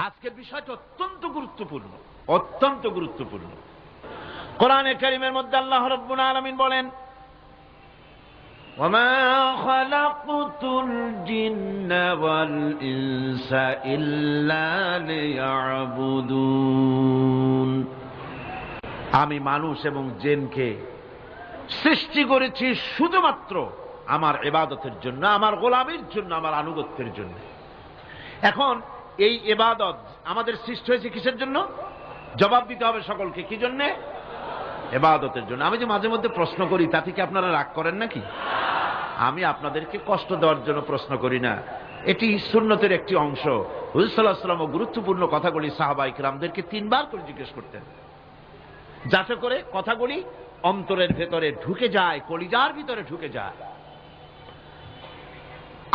আজকের বিষয়টা অত্যন্ত গুরুত্বপূর্ণ, অত্যন্ত গুরুত্বপূর্ণ। কোরআনে কারীমের মধ্যে আল্লাহ রাব্বুল আলামিন বলেন, ওয়ামা খালাকতুল জিন্না ওয়াল ইনসা ইল্লা লিয়াবুদুন, আমি মানুষ এবং জিনকে সৃষ্টি করেছি শুধুমাত্র আমার ইবাদতের জন্য, আমার গোলামির জন্য, আমার আনুগত্যের জন্য। এখন এই ইবাদত আমাদের সৃষ্টি হয়েছে কিসের জন্য? জবাব দিতে হবে সকলকে, কি জন্যে? ইবাদতের জন্য। আমি যে মাঝে মধ্যে প্রশ্ন করি, তাতে কি আপনারা রাগ করেন নাকি? আমি আপনাদেরকে কষ্ট দেওয়ার জন্য প্রশ্ন করি না, এটি সুন্নতের একটি অংশ। হুজুর সাল্লাল্লাহু আলাইহি ওয়াসাল্লাম গুরুত্বপূর্ণ কথাগুলি সাহাবায়ে কিরামদেরকে 3 বার করে জিজ্ঞেস করতেন, যাতে করে কথাগুলি অন্তরের ভেতরে ঢুকে যায়, কলিজার ভিতরে ঢুকে যায়।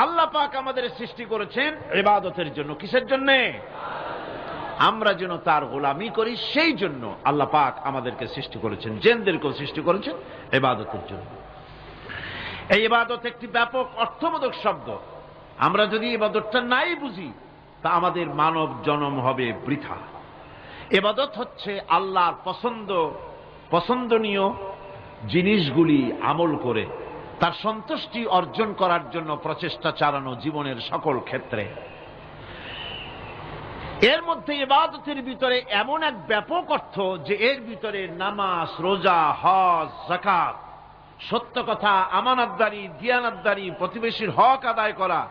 আল্লাহ পাক আমাদের সৃষ্টি করেছেন ইবাদতের জন্য। কিসের জন্য? আমরা যেন তার গোলামি করি, সেই জন্য আল্লাহ পাক আমাদেরকে সৃষ্টি করেছেন, জিনদেরকেও সৃষ্টি করেছেন ইবাদতের জন্য। এই ইবাদত একটি ব্যাপক অর্থবোধক শব্দ। আমরা যদি ইবাদতটা নাই বুঝি, তা আমাদের মানব জন্ম হবে বৃথা। ইবাদত হচ্ছে আল্লাহর পছন্দনীয় জিনিসগুলি আমল করে তার সন্তুষ্টি অর্জন করার জন্য প্রচেষ্টা চালানো জীবনের সকল ক্ষেত্রে। এর মধ্যে ইবাদতের ভিতরে এমন এক ব্যাপক অর্থ যে এর ভিতরে নামাজ, রোজা, হজ, যাকাত, সত্য কথা, আমানতদারি, দিয়ানতদারি, প্রতিবেশীর হক আদায় করা,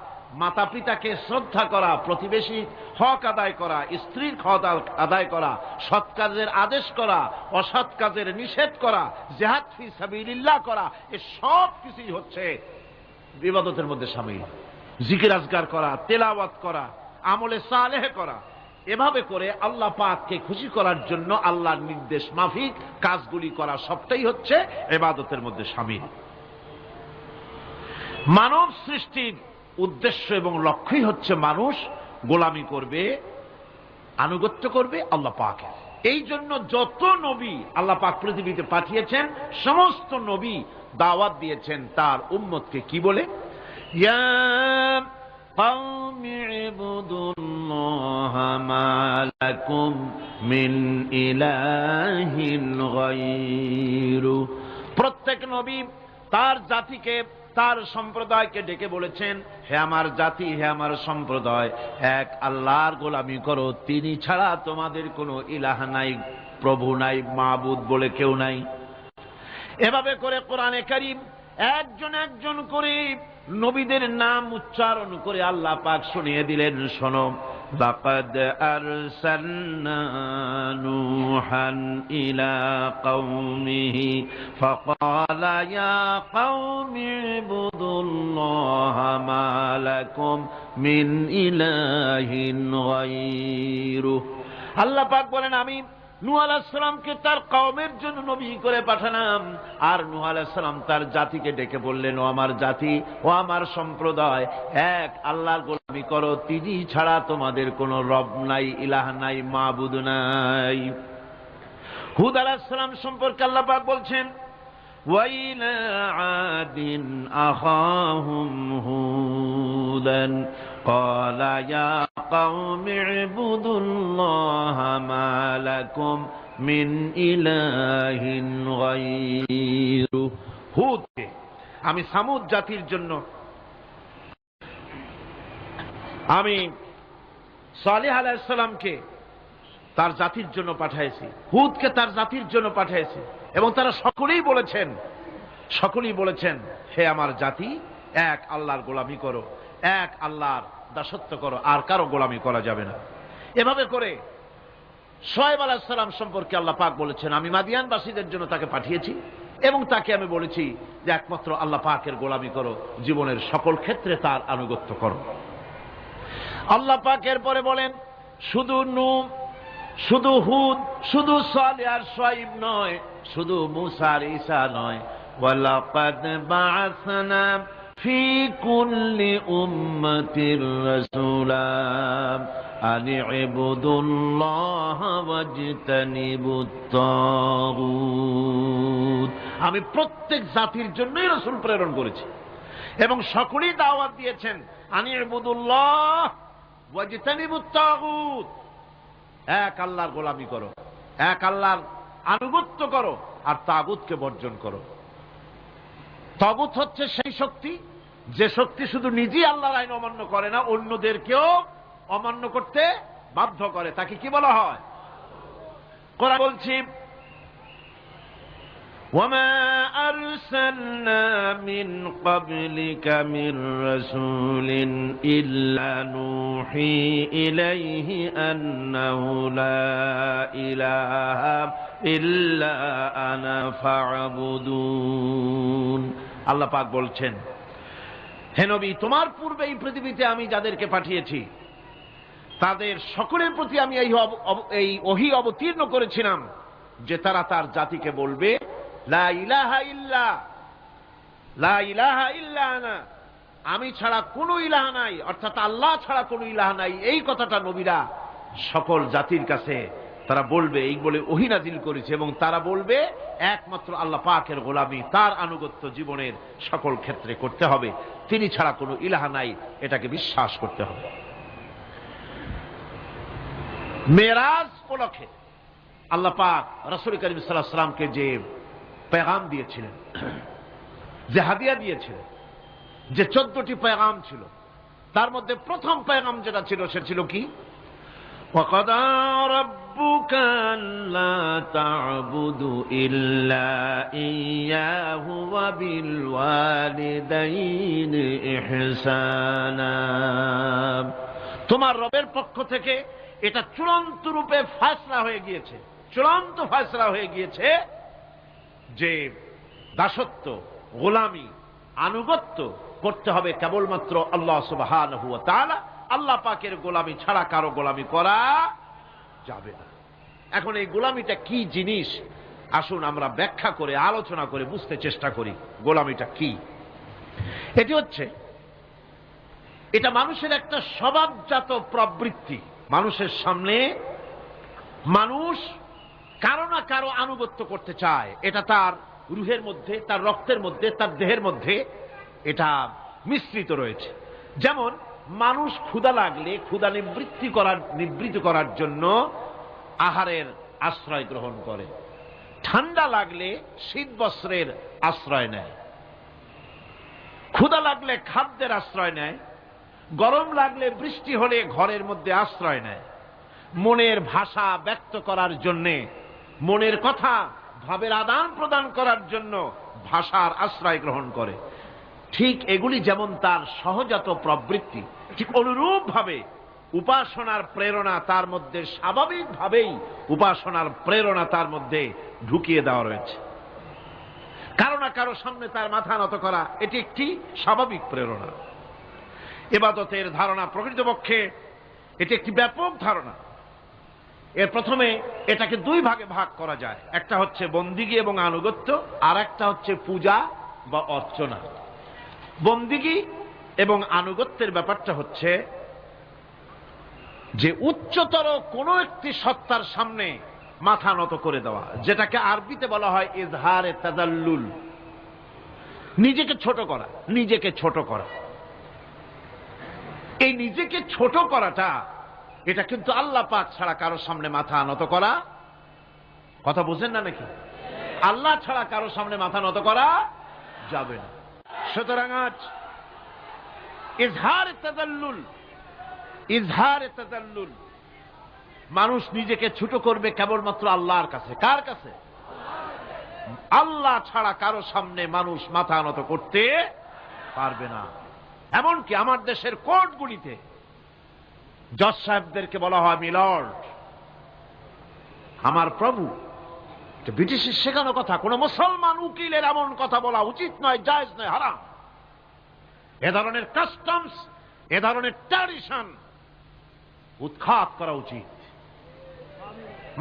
মাতা পিতাকে শ্রদ্ধা করা, প্রতিবেশীর হক আদায় করা, স্ত্রীর হক আদায় করা, সৎ কাজের আদেশ করা, অসৎ কাজের নিষেধ করা, জিহাদ ফি সাবিলিল্লাহ করা, এ সব কিছুই হচ্ছে ইবাদতের মধ্যে শামিল। জিকির আজকার করা, তেলাওয়াত করা, আমলে সালেহ করা, এভাবে করে আল্লাহ পাককে খুশি করার জন্য আল্লাহর নির্দেশ মাফিক কাজগুলি করা, সবটাই হচ্ছে ইবাদতের মধ্যে শামিল। মানব সৃষ্টির উদ্দেশ্য এবং লক্ষ্যই হচ্ছে মানুষ গোলামি করবে, আনুগত্য করবে আল্লাহ পাকের। এই জন্য যত নবী আল্লাহ পাক পৃথিবীতে পাঠিয়েছেন, সমস্ত নবী দাওয়াত দিয়েছেন তার উম্মতকে কি বলে? ইয়া কওমি ইবুদুল্লাহা মা লাকুম মিন ইলাহিন গায়রু। প্রত্যেক নবী তার জাতিকে, তার সম্প্রদায়কে ডেকে বলেছেন, হে আমার জাতি, হে আমার সম্প্রদায়, এক আল্লাহর গোলামি করো, তিনি ছাড়া তোমাদের কোনো ইলাহ নাই, প্রভু নাই, মাবুদ বলে কেউ নাই। এভাবে করে কোরআনে কারীম একজন একজন করে নবীদের নাম উচ্চারণ করে আল্লাহ পাক শুনিয়ে দিলেন, শোনো, লাকাদ আরসালনা নূহান ইলা কওমিহি ফাকালা ইয়া কওমি ইবুদুল্লাহা মা লাকুম মিন ইলাহিন গায়রু। আল্লাহ পাক বলেন, আমি নূহ আলাইহিস সালামকে তার কওমের জন্য নবী করে পাঠালাম, আর নূহ আলাইহিস সালাম তার জাতিকে ডেকে বললেন, ও আমার জাতি, ও আমার সম্প্রদায়, এক আল্লাহর গোলামি করো, তিনি ছাড়া তোমাদের কোনো রব নাই, ইলাহ নাই, মাবুদ নাই। হুদ আলাইহিস সালাম সম্পর্কে আল্লাহ পাক বলছেন, ওয়াইলা আদিন আখাহুম হুদান ক্বালা ইয়া কওমি ইবুদুল্লাহা মা লাকুম মিন ইলাহিন গায়রু। হুদকে আমি সামুদ জাতির জন্য, আমি সালেহ আলাইহিস সালামকে তার জাতির জন্য পাঠিয়েছি, হুদকে তার জাতির জন্য পাঠিয়েছি, এবং তারা সকলেই বলেছেন, হে আমার জাতি, এক আল্লাহর গোলামি করো, এক আল্লাহর দাসত্ব করো, আর কারো গোলামি করা যাবে না। এভাবে করে শুআয়ব আলাইহিস সালাম সম্পর্কে আল্লাহ পাক বলেছেন, আমি মাদিয়ানবাসীদের জন্য তাকে পাঠিয়েছি, এবং তাকে আমি বলেছি যে একমাত্র আল্লাহ পাকের গোলামি করো, জীবনের সকল ক্ষেত্রে তার আনুগত্য করো। আল্লাহ পাকের পরে বলেন, শুধু নূহ, শুধু হুদ, শুধু সালেহ আর শুআয়ব নয়, শুধু মূসা আর ঈসা নয়, ওয়ালাকাদ বা'আসনা ফি কুল্লি উম্মাতির রাসূলা আন ইবুদুল্লাহা ওয়াজতানিবুত তাগুত। আমি প্রত্যেক জাতির জন্যই রাসূল প্রেরণ করেছি, এবং সকলেই দাওয়াত দিয়েছেন, আন ইবুদুল্লাহ ওয়াজতানিবুত তাগুত, এক আল্লাহর গোলামি করো, এক আল্লাহর আনুগত্য করো, আর তাগুতকে বর্জন করো। তাগুত হচ্ছে সেই শক্তি যে শক্তি শুধু নিজেই আল্লাহর আইন অমান্য করে না, অন্যদেরকেও অমান্য করতে বাধ্য করে, তাকে কি বলা হয়? কোরআন বলছি, وَمَا أَرْسَلْنَا مِنْ قَبْلِكَ مِنْ رَسُولٍ إِلَّا نُوحِي إِلَيْهِ أَنَّهُ لَا إِلَهَ إِلَّا أَنَا فَاعْبُدُونِ। আল্লাহ পাক বলছেন, হে নবী, তোমার পূর্বে এই পৃথিবীতে আমি যাদেরকে পাঠিয়েছি তাদের সকলের প্রতি আমি এই ওহী অবতীর্ণ করেছিলাম যে তারা তার জাতিকে বলবে, লা ইলাহা ইল্লা, লা ইলাহা ইল্লা আনা, আমি ছাড়া কোনো ইলাহ নাই, অর্থাৎ আল্লাহ ছাড়া কোনো ইলাহ নাই। এই কথাটা নবীরা সকল জাতির কাছে তারা বলবে, এই বলে ওহী নাজিল করেছে, এবং তারা বলবে একমাত্র আল্লাহ পাকের গোলামি, তার আনুগত্য জীবনের সকল ক্ষেত্রে করতে হবে, তিনি ছাড়া কোনো ইলাহ নাই, এটাকে বিশ্বাস করতে হবে। মেরাজ উপলক্ষে আল্লাহ পাক রাসূল করিম সাল্লাল্লাহু আলাইহি ওয়াসাল্লামকে যে পেগাম দিয়েছিলেন, যে হাদিয়া দিয়েছিলেন, যে 14টি পেগাম ছিল, তার মধ্যে প্রথম পেগাম যেটা ছিল সেটা ছিল কি? وَقَضَى رَبُّكَ أَلَّا تَعْبُدُوا إِلَّا إِيَّاهُ وَبِالْوَالِدَيْنِ إِحْسَانًا। তোমার রবের পক্ষ থেকে এটা চূড়ান্ত রূপে ফয়সালা হয়ে গিয়েছে, চূড়ান্ত ফয়সালা হয়ে গিয়েছে যে দাসত্ব, গোলামি, আনুগত্য করতে হবে কেবলমাত্র আল্লাহ সুবহানাহু ওয়া তাআলা। আল্লাহ পাকের গোলামি ছাড়া কারো গোলামি করা যাবে না। এখন এই গোলামিটা কি জিনিস, আসুন আমরা ব্যাখ্যা করে আলোচনা করে বুঝতে চেষ্টা করি গোলামিটা কি। এটি হচ্ছে, এটা মানুষের একটা স্বভাবজাত প্রবৃত্তি। মানুষের সামনে মানুষ কারো না কারো আনুগত্য করতে চায়, এটা তার রুহের মধ্যে, তার রক্তের মধ্যে, তার দেহের মধ্যে এটা মিশ্রিত রয়েছে। যেমন মানুষ ক্ষুধা লাগলে ক্ষুধা নিবৃত্ত করার জন্য আহারের আশ্রয় গ্রহণ করে, ঠান্ডা লাগলে শীত বস্ত্রের আশ্রয় নেয়, ক্ষুধা লাগলে খাদ্যের আশ্রয় নেয়, গরম লাগলে বৃষ্টি হলে ঘরের মধ্যে আশ্রয় নেয়, মনের ভাষা ব্যক্ত করার জন্যে, মনের কথা ভাবের আদান প্রদান করার জন্য ভাষার আশ্রয় গ্রহণ করে। ঠিক এগুলি যেমন তার সহজাত প্রবৃত্তি, ঠিক অনুরূপ ভাবে উপাসনার প্রেরণা তার মধ্যে স্বাভাবিকভাবেই উপাসনার প্রেরণা তার মধ্যে ঢুকিয়ে দেওয়া রয়েছে। কারো না কারো সামনে তার মাথা নত করা এটি একটি স্বাভাবিক প্রেরণা। ইবাদতের ধারণা প্রকৃতপক্ষে এটি একটি ব্যাপক ধারণা। এর প্রথমে এটাকে দুই ভাগে ভাগ করা যায়, একটা হচ্ছে বন্দিগি এবং আনুগত্য, আর একটা হচ্ছে পূজা বা অর্চনা। বন্দিগি এবং আনুগত্যের ব্যাপারটা হচ্ছে যে উচ্চতর কোন একটি সত্তার সামনে মাথা নত করে দেওয়া, যেটাকে আরবিতে বলা হয় ইজহারে তাদাল্লুল, নিজেকে ছোট করা, নিজেকে ছোট করা। এই নিজেকে ছোট করাটা এটা কিন্তু আল্লাহ পাক ছাড়া কারো সামনে মাথা নত করা, কথা বুঝেন না নাকি? আল্লাহ ছাড়া কারো সামনে মাথা নত করা যাবে না। সুতরাং আজ ইজহারে তাদাল্লুল, মানুষ নিজেকে ছোট করবে কেবলমাত্র আল্লাহর কাছে। কার কাছে? আল্লাহ ছাড়া কারো সামনে মানুষ মাথা নত করতে পারবে না। এমনকি আমার দেশের কোর্টগুলিতে জজ সাহেবদেরকে বলা হয় মিলর্ড, আমার প্রভু। ব্রিটিশের শেখানো কথা, কোন মুসলমান উকিলের এমন কথা বলা উচিত নয়, জায়েজ নয়, হারাম। এ ধরনের কাস্টমস, এ ধরনের ট্র্যাডিশন উৎখাত করা উচিত।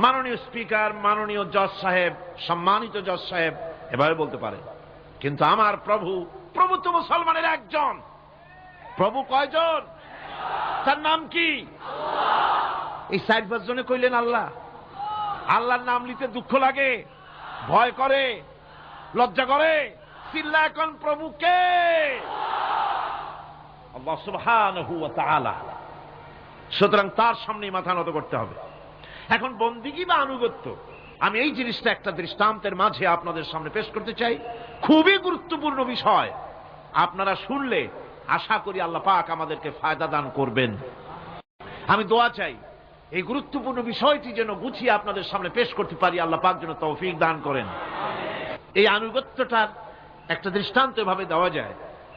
মাননীয় স্পিকার, মাননীয় জজ সাহেব, সম্মানিত জজ সাহেব এভাবে বলতে পারে, কিন্তু আমার প্রভু, প্রভু তো মুসলমানের একজন। প্রভু কয়জন? তার নাম কি? এই 4-5 জনে কইলেন আল্লাহ। আল্লাহর নাম নিতে দুঃখ লাগে, ভয় করে, লজ্জা করে, চিল্লা এখন প্রভুকে আল্লাহ সুবহানাহু ওয়া তাআলা। সুতরাং তার সামনেই মাথা নত করতে হবে। এখন বন্দিগি বা আনুগত্য, আমি এই জিনিসটা একটা দৃষ্টান্তের মাঝে আপনাদের সামনে পেশ করতে চাই। খুবই গুরুত্বপূর্ণ বিষয়, আপনারা শুনলে আশা করি আল্লাহ পাক আমাদেরকে ফায়দা দান করবেন। আমি দোয়া চাই এই গুরুত্বপূর্ণ বিষয়টি যেন গুছিয়ে আপনাদের সামনে পেশ করতে পারি, আল্লাহ পাক যেন তৌফিক দান করেন। এই আনুগত্যটার একটা দৃষ্টান্ত এভাবে দেওয়া যায়,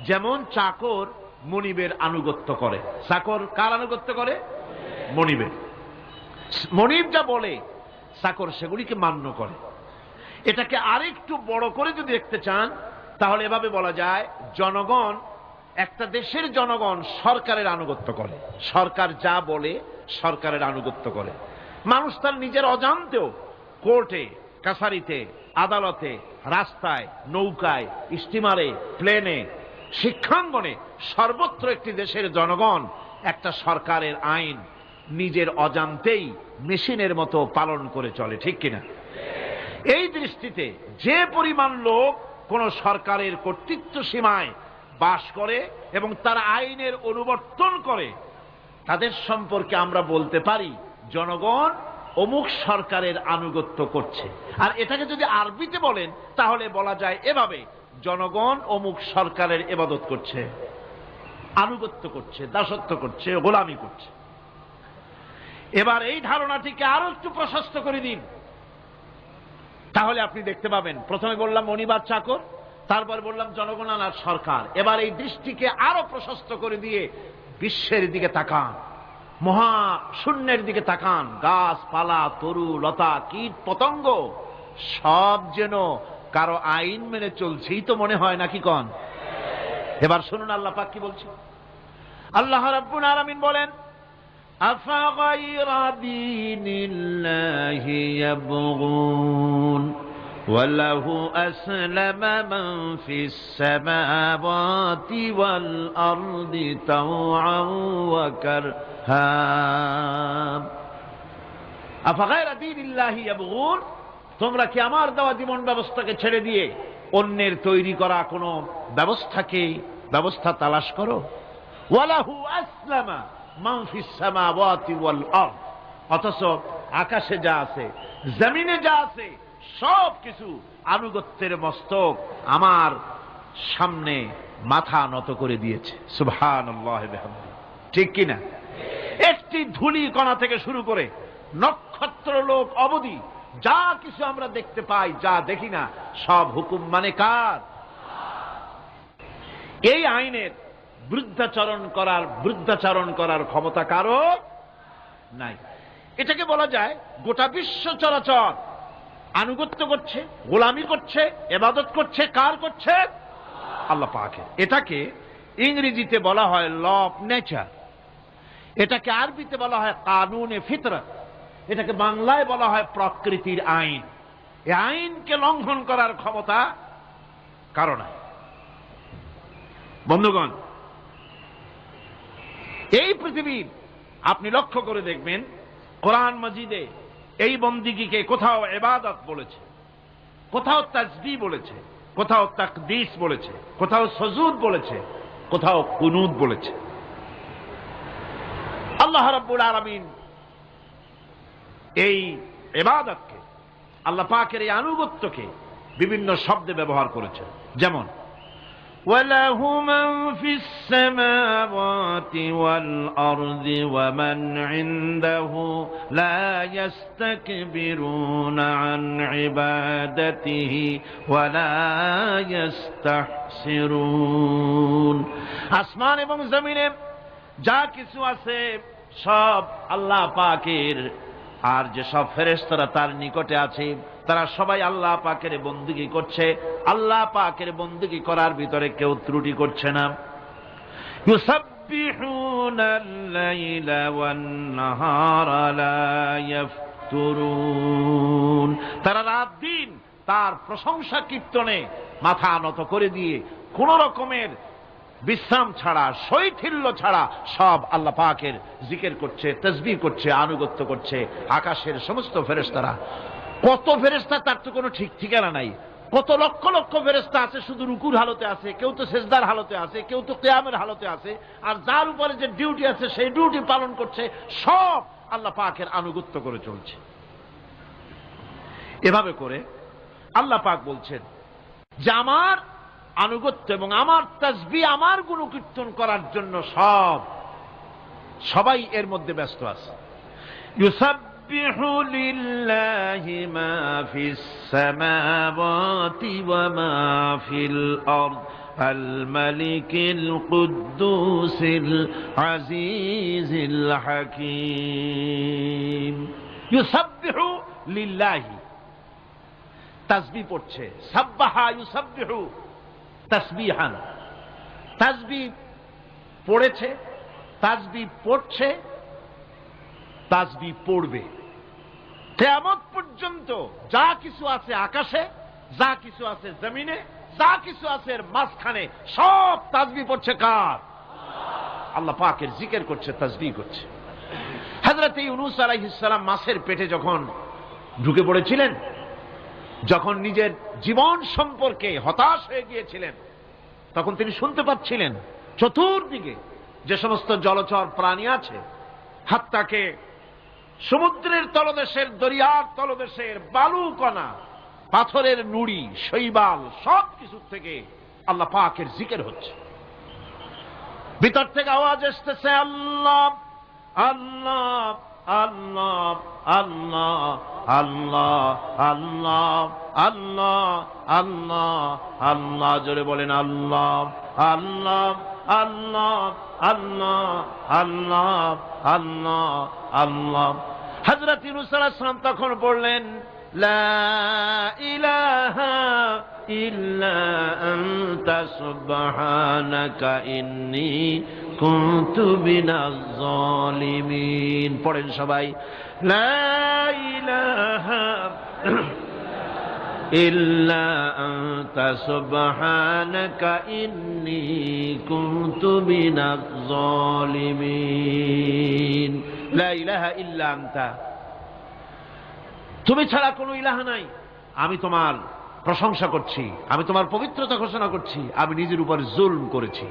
যেমন চাকর মনিবের আনুগত্য করে। চাকর কার আনুগত্য করে? মনিবের। মনিব যা বলে চাকর সেগুলিকে মান্য করে। এটাকে আরেকটু বড় করে যদি দেখতে চান তাহলে এভাবে বলা যায়, জনগণ, একটা দেশের জনগণ সরকারের আনুগত্য করে। সরকার যা বলে সরকারের আনুগত্য করে। মানুষ তার নিজের অজান্তেও কোর্টে, কাছারিতে, আদালতে, রাস্তায়, নৌকায়, স্টিমারে, প্লেনে, শিক্ষাঙ্গনে, সর্বত্র একটি দেশের জনগণ একটা সরকারের আইন নিজের অজান্তেই মেশিনের মতো পালন করে চলে, ঠিক কিনা? এই দৃষ্টিতে যে পরিমাণ লোক কোন সরকারের কর্তৃত্ব সীমায় বাস করে এবং তার আইনের অনুবর্তন করে, তাদের সম্পর্কে আমরা বলতে পারি জনগণ অমুক সরকারের আনুগত্য করছে। আর এটাকে যদি আরবিতে বলেন তাহলে বলা যায় এভাবে, জনগণ অমুক সরকারের ইবাদত করছে, আনুগত্য করছে, দাসত্ব করছে, গোলামি করছে। এবার এই ধারণাটিকে আরো একটু প্রশস্ত করে দিন, তাহলে আপনি দেখতে পাবেন, প্রথমে বললাম মনিবার চাকর, তারপর বললাম জনগণ আর সরকার। এবার এই দৃষ্টিকে আরো প্রশস্ত করে দিয়ে বিশ্বের দিকে তাকান, মহা শূন্যের দিকে তাকান। গাছপালা, তরু লতা, কীট পতঙ্গ সব যেন কারো আইন মেনে চলছেই তো মনে হয়, নাকি কন? এবার শুনুন আল্লাহ পাক কি বলছে। আল্লাহ রাব্বুল আলামিন বলেন, আফাগায়রা দীনিল্লাহি ইয়াবগুন ওয়ালাহু আসলামা মান ফিস সামাওয়াতি ওয়াল আরদি তাওআন ওয়া কারহা। আফাগায়রা দীনিল্লাহি ইয়াবগুন, তোমরা কি আমার দেওয়া জীবন ব্যবস্থাকে ছেড়ে দিয়ে অন্যের তৈরি করা কোন ব্যবস্থা তালাশ করো? ওয়ালাহু আসলামা মান ফিস সামাওয়াতি ওয়াল আরদ, অথচ আকাশে যা আছে, জমিনে যা আছে, সব কিছু আনুগত্যের মস্তক আমার সামনে মাথা নত করে দিয়েছে। সুবহানাল্লাহি ওয়া বিহামদিহি, ঠিক কিনা? একটি ধূলি কণা থেকে শুরু করে নক্ষত্র লোক অবধি যা কিছু আমরা দেখতে পাই, যা দেখি না, সব হুকুম মানে কার? এই আইনের বৃদ্ধাচরণ করার ক্ষমতা কারো নাই। এটাকে বলা যায় গোটা বিশ্ব চরাচর আনুগত্য করছে, গোলামি করছে, ইবাদত করছে। কার করছে? আল্লাহ পাকের। এটাকে ইংরেজিতে বলা হয় ল অফ নেচার, এটাকে আরবিতে বলা হয় কানুনে ফিতরত, এটাকে বাংলায় বলা হয় প্রকৃতির আইন। এই আইনকে লঙ্ঘন করার ক্ষমতা কারো নাই। বন্ধুগণ, এই পৃথিবীর আপনি লক্ষ্য করে দেখবেন, কোরআন মাজিদে এই বন্দিগিকে কোথাও ইবাদত বলেছে, কোথাও তাসবিহ বলেছে, কোথাও তাকদীস বলেছে, কোথাও সুজুদ বলেছে, কোথাও কুনুত বলেছে। আল্লাহ রাব্বুল আলামিন এই ইবাদতকে, আল্লাহ পাকের এই আনুগত্যকে বিভিন্ন শব্দে ব্যবহার করেছে। যেমন وَلَهُ مَنْ فِي السَّمَاوَاتِ وَالْأَرْضِ وَمَنْ عِنْدَهُ لَا يَسْتَكْبِرُونَ عَنْ عِبَادَتِهِ وَلَا يَسْتَحْسِرُونَ। আসমান এবং জমিনে যা কিছু আছে সব আল্লাহ পাকের, আর যে সব ফেরেশতারা তার নিকটে আছে তারা সবাই আল্লাহ পাকের বন্দেগী করছে। আল্লাহ পাকের বন্দেগী করার ভিতরে কেউ ত্রুটি করছে না। ইউসাব্বিহুনাল লাইলা ওয়ান নাহারা লা ইয়াফতুরুন, তারা রাত দিন তার প্রশংসা কীর্তনে মাথা নত করে দিয়ে কোন রকমের বিশ্রাম ছাড়া, শৈথিল্য ছাড়া সব আল্লাহ পাকের জিকির করছে, তাসবিহ করছে, আনুগত্য করছে। আকাশের সমস্ত ফেরেশতারা, কত ফেরেশতা তার তো কোনো ঠিক ঠিকানা নাই, কত লক্ষ লক্ষ ফেরেশতা আছে শুধু রুকুর হালতে আছে, কেউ তো সেজদার হালতে আছে, কেউ তো কিয়ামের হালতে আছে, আর যার উপরে যে ডিউটি আছে সেই ডিউটি পালন করছে, সব আল্লাহ পাকের আনুগত্য করে চলছে। এভাবে করে আল্লাহ পাক বলছেন যে আমার আনুগত্য এবং আমার তাসবিহ, আমার গুণকীর্তন করার জন্য সবাই এর মধ্যে ব্যস্ত আছে। ইউসাব্বিহু লিল্লাহি মা ফিস সামাওয়াতি ওয়া মা ফিল আরদ আল মালিকিল কুদ্দুসিল আজিজিল হাকীম। ইউসাব্বিহু লিল্লাহি, তাসবিহ পড়ছে, সাব্বাহা ইউসাব্বিহু তাসবিহান, তাসবিহ পড়েছে, তাসবিহ পড়ছে, তাসবিহ পড়বে। কিয়ামত পর্যন্ত যা কিছু আছে আকাশে, যা কিছু আছে জমিনে, যা কিছু আছে এর মাঝখানে, সব তাসবিহ পড়ছে কার? আল্লাহ পাকের জিকির করছে, তাসবিহ করছে। হযরত ইউনূস আলাইহিস সালাম মাছের পেটে যখন ঢুকে পড়েছিলেন, যখন নিজের জীবন সম্পর্কে হতাশ হয়ে গিয়েছিলেন, তখন তিনি শুনতে পাচ্ছিলেন চতুর্দিকে যে সমস্ত জলচর প্রাণী আছে, হাত্তাকে সমুদ্রের তলদেশের, দরিয়ার তলদেশের বালুকণা, পাথরের নুড়ি, শৈবাল, সব কিছু থেকে আল্লাহ পাকের জিকির হচ্ছে। ভিতর থেকে আওয়াজ আসতেছে আল্লাহ আল্লাহ আল্লাহ আল্লাহ আল্লাহ আল্লাহ আল্লাহ আল্লাহ আল্লাহ, জোরে বলেন আল্লাহ আল্লাহ আল্লাহ আল্লাহ আল্লাহ আল্লাহ আল্লাহ। হযরত ইউনূস আলাইহিস সালাম তখন বললেন লা ইলাহা ইল্লা আনতা সুবহানাকা ইন্নী কুনতু মিনাজ জালিমিন। পড়েন সবাই, লা ইলাহা ইল্লা আনতা সুবহানাকা ইন্নী কুনতু মিনাজ জালিমিন। লা ইলাহা ইল্লা আনতা, তুমি ছাড়া কোনো ইলাহ নাই। আমি তোমার প্রশংসা করছি, আমি তোমার পবিত্রতা ঘোষণা করছি। আমি নিজের উপর জুলম করেছি।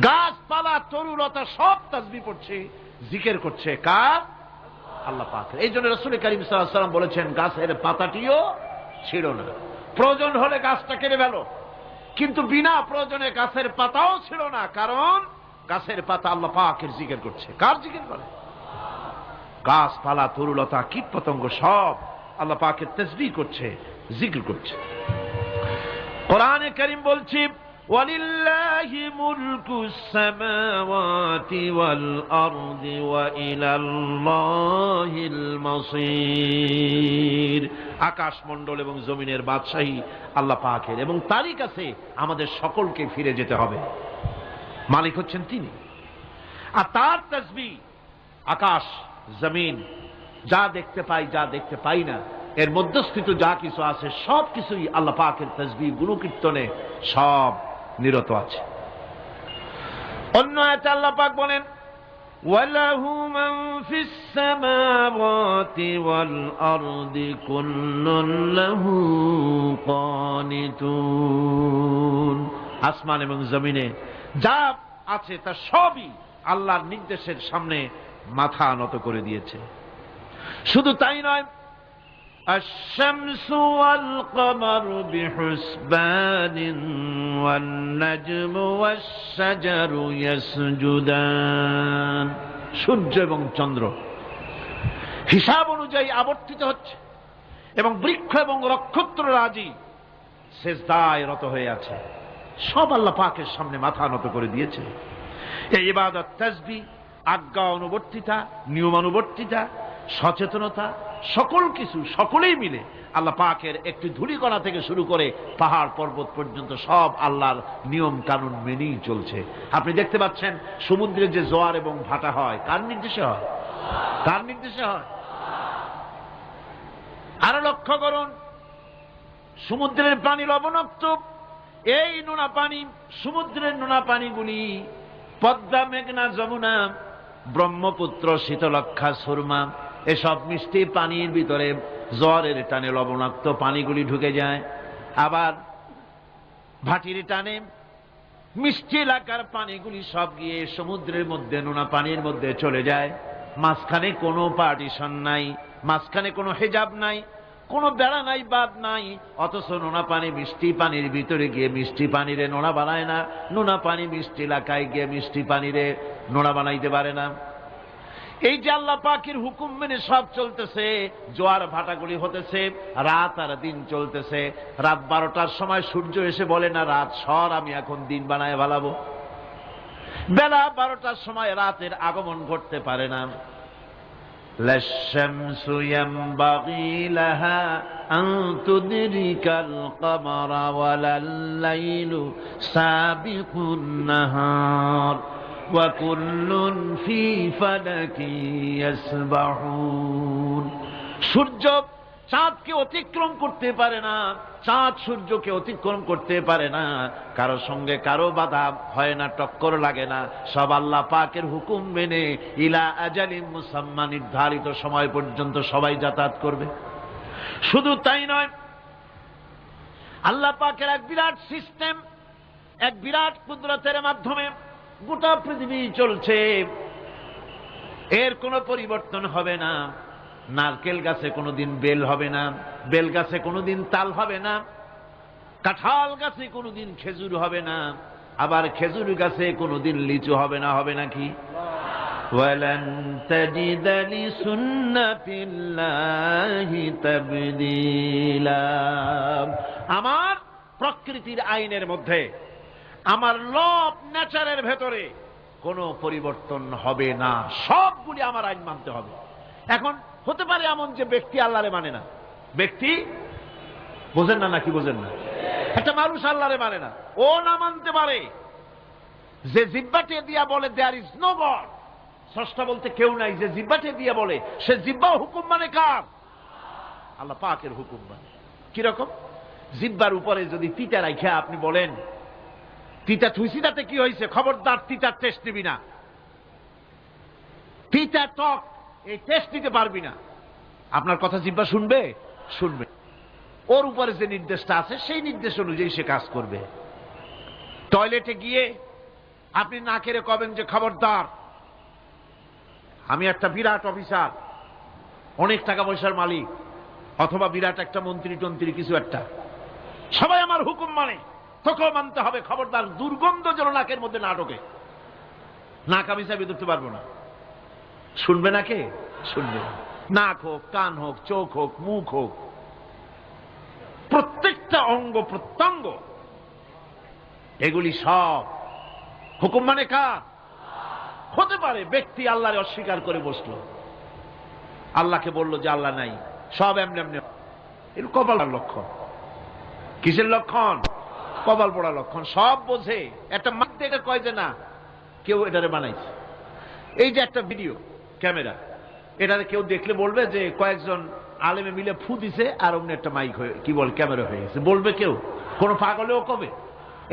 গাছপালা, তরুলতা সব তাসবিহ পড়ছে, জিকির করছে কার? আল্লাহ পাকের। এই জন্য রাসূল কারীম সাল্লাল্লাহু আলাইহি ওয়াসাল্লাম বলেছেন, গাছের পাতাটিও ছিঁড়ো না, প্রয়োজন হলে গাছটা কেটে ফেলো, কিন্তু বিনা প্রয়োজনে গাছের পাতাও ছিঁড়ো না, কারণ গাছের পাতা আল্লাহ পাকের জিকির করছে। কার জিকির করে? গাছপালা, তরুলতা, কীট পতঙ্গ সব আল্লাহ পাকের তাসবিহ করছে, জিকির করছে। কোরআনে কারীম বলছে ওয়ালিল্লাহি মুলকুস সামাওয়াতি ওয়াল আরদি ওয়া ইলাল্লাহিল মাসীর। আকাশ মণ্ডল এবং জমিনের বাদশাহী আল্লাহ পাকের, এবং তারই কাছে আমাদের সকলকে ফিরে যেতে হবে। মালিক হচ্ছেন তিনি, আর তার তাসবিহ আকাশ জমিন, যা দেখতে পাই যা দেখতে পাই না, এর মধ্যস্থিত যা কিছু আছে সব কিছুই আল্লাহ পাকের তাসবিহ গুণকীর্তনে সব নিরত আছে। অন্য আয়াতে আল্লাহ পাক বলেন ওয়ালাহু মান ফিস সামাওয়াতি ওয়াল আরদি কুল্লুন লাহু কানিতুন। আসমান এবং জমিনে যা আছে তা সবই আল্লাহর নির্দেশের সামনে মাথা নত করে দিয়েছে। শুধু তাই নয়, আশ-শামসু ওয়াল কমারু বিহুসবানিন ওয়ান নাজমু ওয়াশ-শাজারু ইয়াসজুদান। সূর্য এবং চন্দ্র হিসাব অনুযায়ী আবর্তিত হচ্ছে, এবং বৃক্ষ এবং নক্ষত্ররাজি সিজদায় রত হয়ে আছে। সব আল্লাহ পাকের সামনে মাথা নত করে দিয়েছে। এই ইবাদত, তাসবিহ, আজ্ঞা অনুবর্তিতা, নিয়মানুবর্তিতা, সচেতনতা, সকল কিছু সকলেই মিলে আল্লাহ পাকের একটি ধূলিকণা থেকে শুরু করে পাহাড় পর্বত পর্যন্ত সব আল্লাহর নিয়ম কানুন মেনেই চলছে। আপনি দেখতে পাচ্ছেন সমুদ্রে যে জোয়ার এবং ভাটা হয়, কার নির্দেশে হয়? কার নির্দেশে হয়? আরো লক্ষ্য করুন, সমুদ্রের পানি লবণাক্ত। এই নোনা পানি, সমুদ্রের নোনা পানিগুলি পদ্মা, মেঘনা, যমুনা, ব্রহ্মপুত্র, শীতলক্ষা, সুরমা, এসব মিষ্টি পানির ভিতরে জোয়ারের টানে লবণাক্ত পানিগুলি ঢুকে যায়, আবার ভাটির টানে মিষ্টি এলাকার পানিগুলি সব গিয়ে সমুদ্রের মধ্যে নোনা পানির মধ্যে চলে যায়। মাঝখানে কোনো পার্টিশন নাই, মাঝখানে কোনো হেজাব নাই, কোনো বেড়া নাই, বাদ নাই, অথচ নোনা পানি মিষ্টি পানির ভিতরে গিয়ে মিষ্টি পানিরে নোনা বানায় না, নোনা পানি মিষ্টি এলাকায় গিয়ে মিষ্টি পানিরে নোনা বানাইতে পারে না। এই যে আল্লাহ পাকের হুকুম মেনে সব চলতেছে, জোয়ার ভাটাগুলি হতেছে, রাত আর দিন চলতেছে। রাত 12টার সময় সূর্য এসে বলে না রাত সর, আমি এখন দিন বানায় ভালাবো। বেলা 12টার সময় রাতের আগমন ঘটতে পারে না। لا الشمس ينبغي لها أن تدرك القمر ولا الليل سابق النهار وكل في فلك يسبحون। সূর্য চাঁদকে অতিক্রম করতে পারে না, চাঁদ সূর্যকে অতিক্রম করতে পারে না, কারো সঙ্গে কারো বাধা হয় না, টক্কর লাগে না, সব আল্লাহ পাকের হুকুম মেনে ইলা আজালিম মুসাম্মা নির্ধারিত সময় পর্যন্ত সবাই যাতায়াত করবে। শুধু তাই নয়, আল্লাহ পাকের এক বিরাট সিস্টেম, এক বিরাট কুদরতের মাধ্যমে গোটা পৃথিবী চলছে, এর কোনো পরিবর্তন হবে না। নারকেল গাছে কোনোদিন বেল হবে না, বেল গাছে কোনোদিন তাল হবে না, কাঁঠাল গাছে কোনোদিন খেজুর হবে না, আবার খেজুর গাছে কোনোদিন লিচু হবে না। হবে নাকি? ওয়ালান তাজিদা লিসুন্নাতিল্লাহি তাবদীলা। আমার প্রকৃতির আইনের মধ্যে, আমার ল অফ নেচারের ভেতরে কোনো পরিবর্তন হবে না, সবগুলি আমার আইন মানতে হবে। এখন হতে পারে এমন যে ব্যক্তি আল্লাহরে মানে না, ব্যক্তি বোঝেন না নাকি বোঝেন না, একটা মানুষ আল্লাহরে মানে না, ও না মানতে পারে যে জিহ্বাটে দিয়া বলে দেয়ার ইজ নো গড, স্রষ্টা বলতে কেউ নাই, যে জিহ্বাটে দিয়া বলে সে জিহ্বা হুকুম মানে কার? আল্লাহ পাকের হুকুম মানে। কিরকম? জিহ্বার উপরে যদি তিতা রাখা আপনি বলেন তিতা থুইছি তাতে কি হয়েছে, খবরদার তিতার টেস্ট নিবি না, তিতা টক এই টেস্ট নিতে পারবি না, আপনার কথা জিহ্বা শুনবে? শুনবে। ওর উপরে যে নির্দেশটা আছে সেই নির্দেশ অনুযায়ী সে কাজ করবে। টয়লেটে গিয়ে আপনি নাকেরে কবেন যে খবরদার, আমি একটা বিরাট অফিসার, অনেক টাকা পয়সার মালিক, অথবা বিরাট একটা মন্ত্রী টন্ত্রী কিছু একটা, সবাই আমার হুকুম মানে, তোকেও মানতে হবে, খবরদার দুর্গন্ধ যেন নাকের মধ্যে না ঢোকে। নাক আমি চাবি ধরতে পারবো না, শুনবে না কে? শুনবে। নাক হোক, কান হোক, চোখ হোক, মুখ হোক, প্রত্যেকটা অঙ্গ প্রত্যঙ্গ, এগুলি সব হুকুম মানে কার? হতে পারে ব্যক্তি আল্লাহরে অস্বীকার করে বসলো, আল্লাহকে বললো যে আল্লাহ নাই, সব এমনি এমনি, এর কপালের লক্ষণ। কিসের লক্ষণ? কপাল পড়া লক্ষণ। সব বোঝে, একটা মাঠ দেখে কয় যে না কেউ এটারে বানাইছে। এই যে একটা ভিডিও ক্যামেরা, এটারে কেউ দেখলে বলবে যে কয়েকজন আলেমে মিলে ফু দিছে আর অমনি একটা মাইক হয়ে কি বল ক্যামেরা হয়ে গেছে, বলবে কেউ? কোন পাগলেও কবে?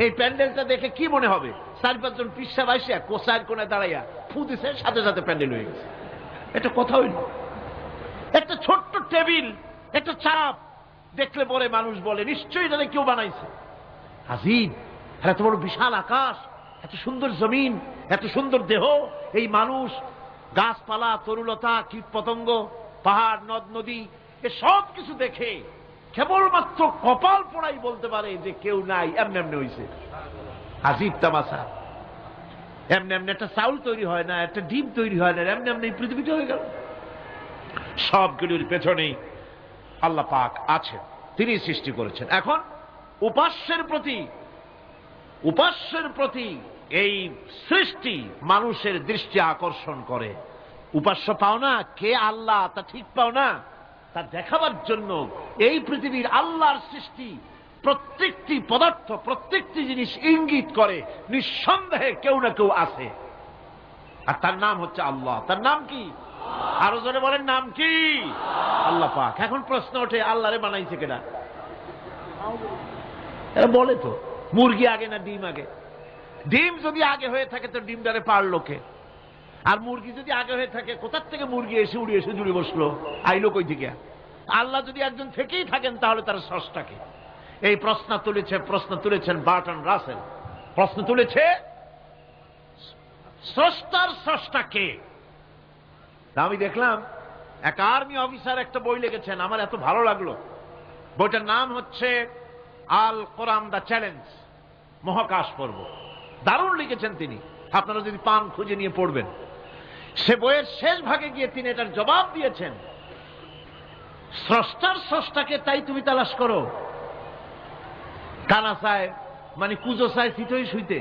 এই প্যান্ডেলটা দেখে কি মনে হবে? 4-5 জন পিসা বাইসা কোসার কোণে দাঁড়াইয়া ফু দিছে, সাথে সাথে প্যান্ডেল হয়ে গেছে। এটা কথা হইল? একটা ছোট্ট টেবিল, একটা চাপ দেখলে পরে মানুষ বলে নিশ্চয়ই এটা কেউ বানাইছে। আজীব, এত বড় বিশাল আকাশ, এত সুন্দর জমিন, এত সুন্দর দেহ, এই মানুষ, গাছপালা, তরুলতা, কীট পতঙ্গ, পাহাড়, নদ নদী, এ সব কিছু দেখে কেবলমাত্র কপাল পোড়াই বলতে পারে যে কেউ নাই, এমনি এমনি হয়েছে। আজীব তামাশা। এমনি এমনি একটা চাউল তৈরি হয় না, একটা ডিম তৈরি হয় না, এমনি এমনি পৃথিবীটা হয়ে গেল। সবগুলির পেছনেই আল্লাহ পাক আছে, তিনি সৃষ্টি করেছেন। এখন উপাস্যের প্রতি এই সৃষ্টি মানুষের দৃষ্টি আকর্ষণ করে। উপাস্য পাও না কে আল্লাহ, তা ঠিক পাও না, তা দেখাবার জন্য এই পৃথিবীর আল্লাহর সৃষ্টি প্রত্যেকটি পদার্থ, প্রত্যেকটি জিনিস ইঙ্গিত করে নিঃসন্দেহে কেউ না কেউ আছে, আর তার নাম হচ্ছে আল্লাহ। তার নাম কি? আরো জোরে বলেন, নাম কি? আল্লাহ পাক। এখন প্রশ্ন ওঠে আল্লাহরে বানাইছে কেনা? এরা বলে তো মুরগি আগে না ডিম আগে? ডিম যদি আগে হয়ে থাকে তো ডিমটারে পারলো কে? আর মুরগি যদি আগে হয়ে থাকে, কোথার থেকে মুরগি এসে উড়ে এসে জুড়ে বসলো, আইলো কই থেকে? আল্লাহ যদি একজন থেকেই থাকেন তাহলে তার স্রষ্টাকে? এই প্রশ্ন তুলেছেন বার্টন রাসেল। প্রশ্ন তুলেছে স্রষ্টার স্রষ্টাকে। আমি দেখলাম এক আর্মি অফিসার একটা বই লিখেছেন, আমার এত ভালো লাগলো। বইটার নাম হচ্ছে আল কোরআন দ্য চ্যালেঞ্জ, মহাকাশ পর্ব। দারুণ লিখেছেন তিনি, আপনারা যদি পান খুঁজে নিয়ে পড়বেন। সে বইয়ের শেষ ভাগে গিয়ে তিনি এটার জবাব দিয়েছেন, স্রষ্টার স্রষ্টাকে তাই তুমি তালাশ করো। কানা চায় মানে কুজো চায় চিতই শুইতে।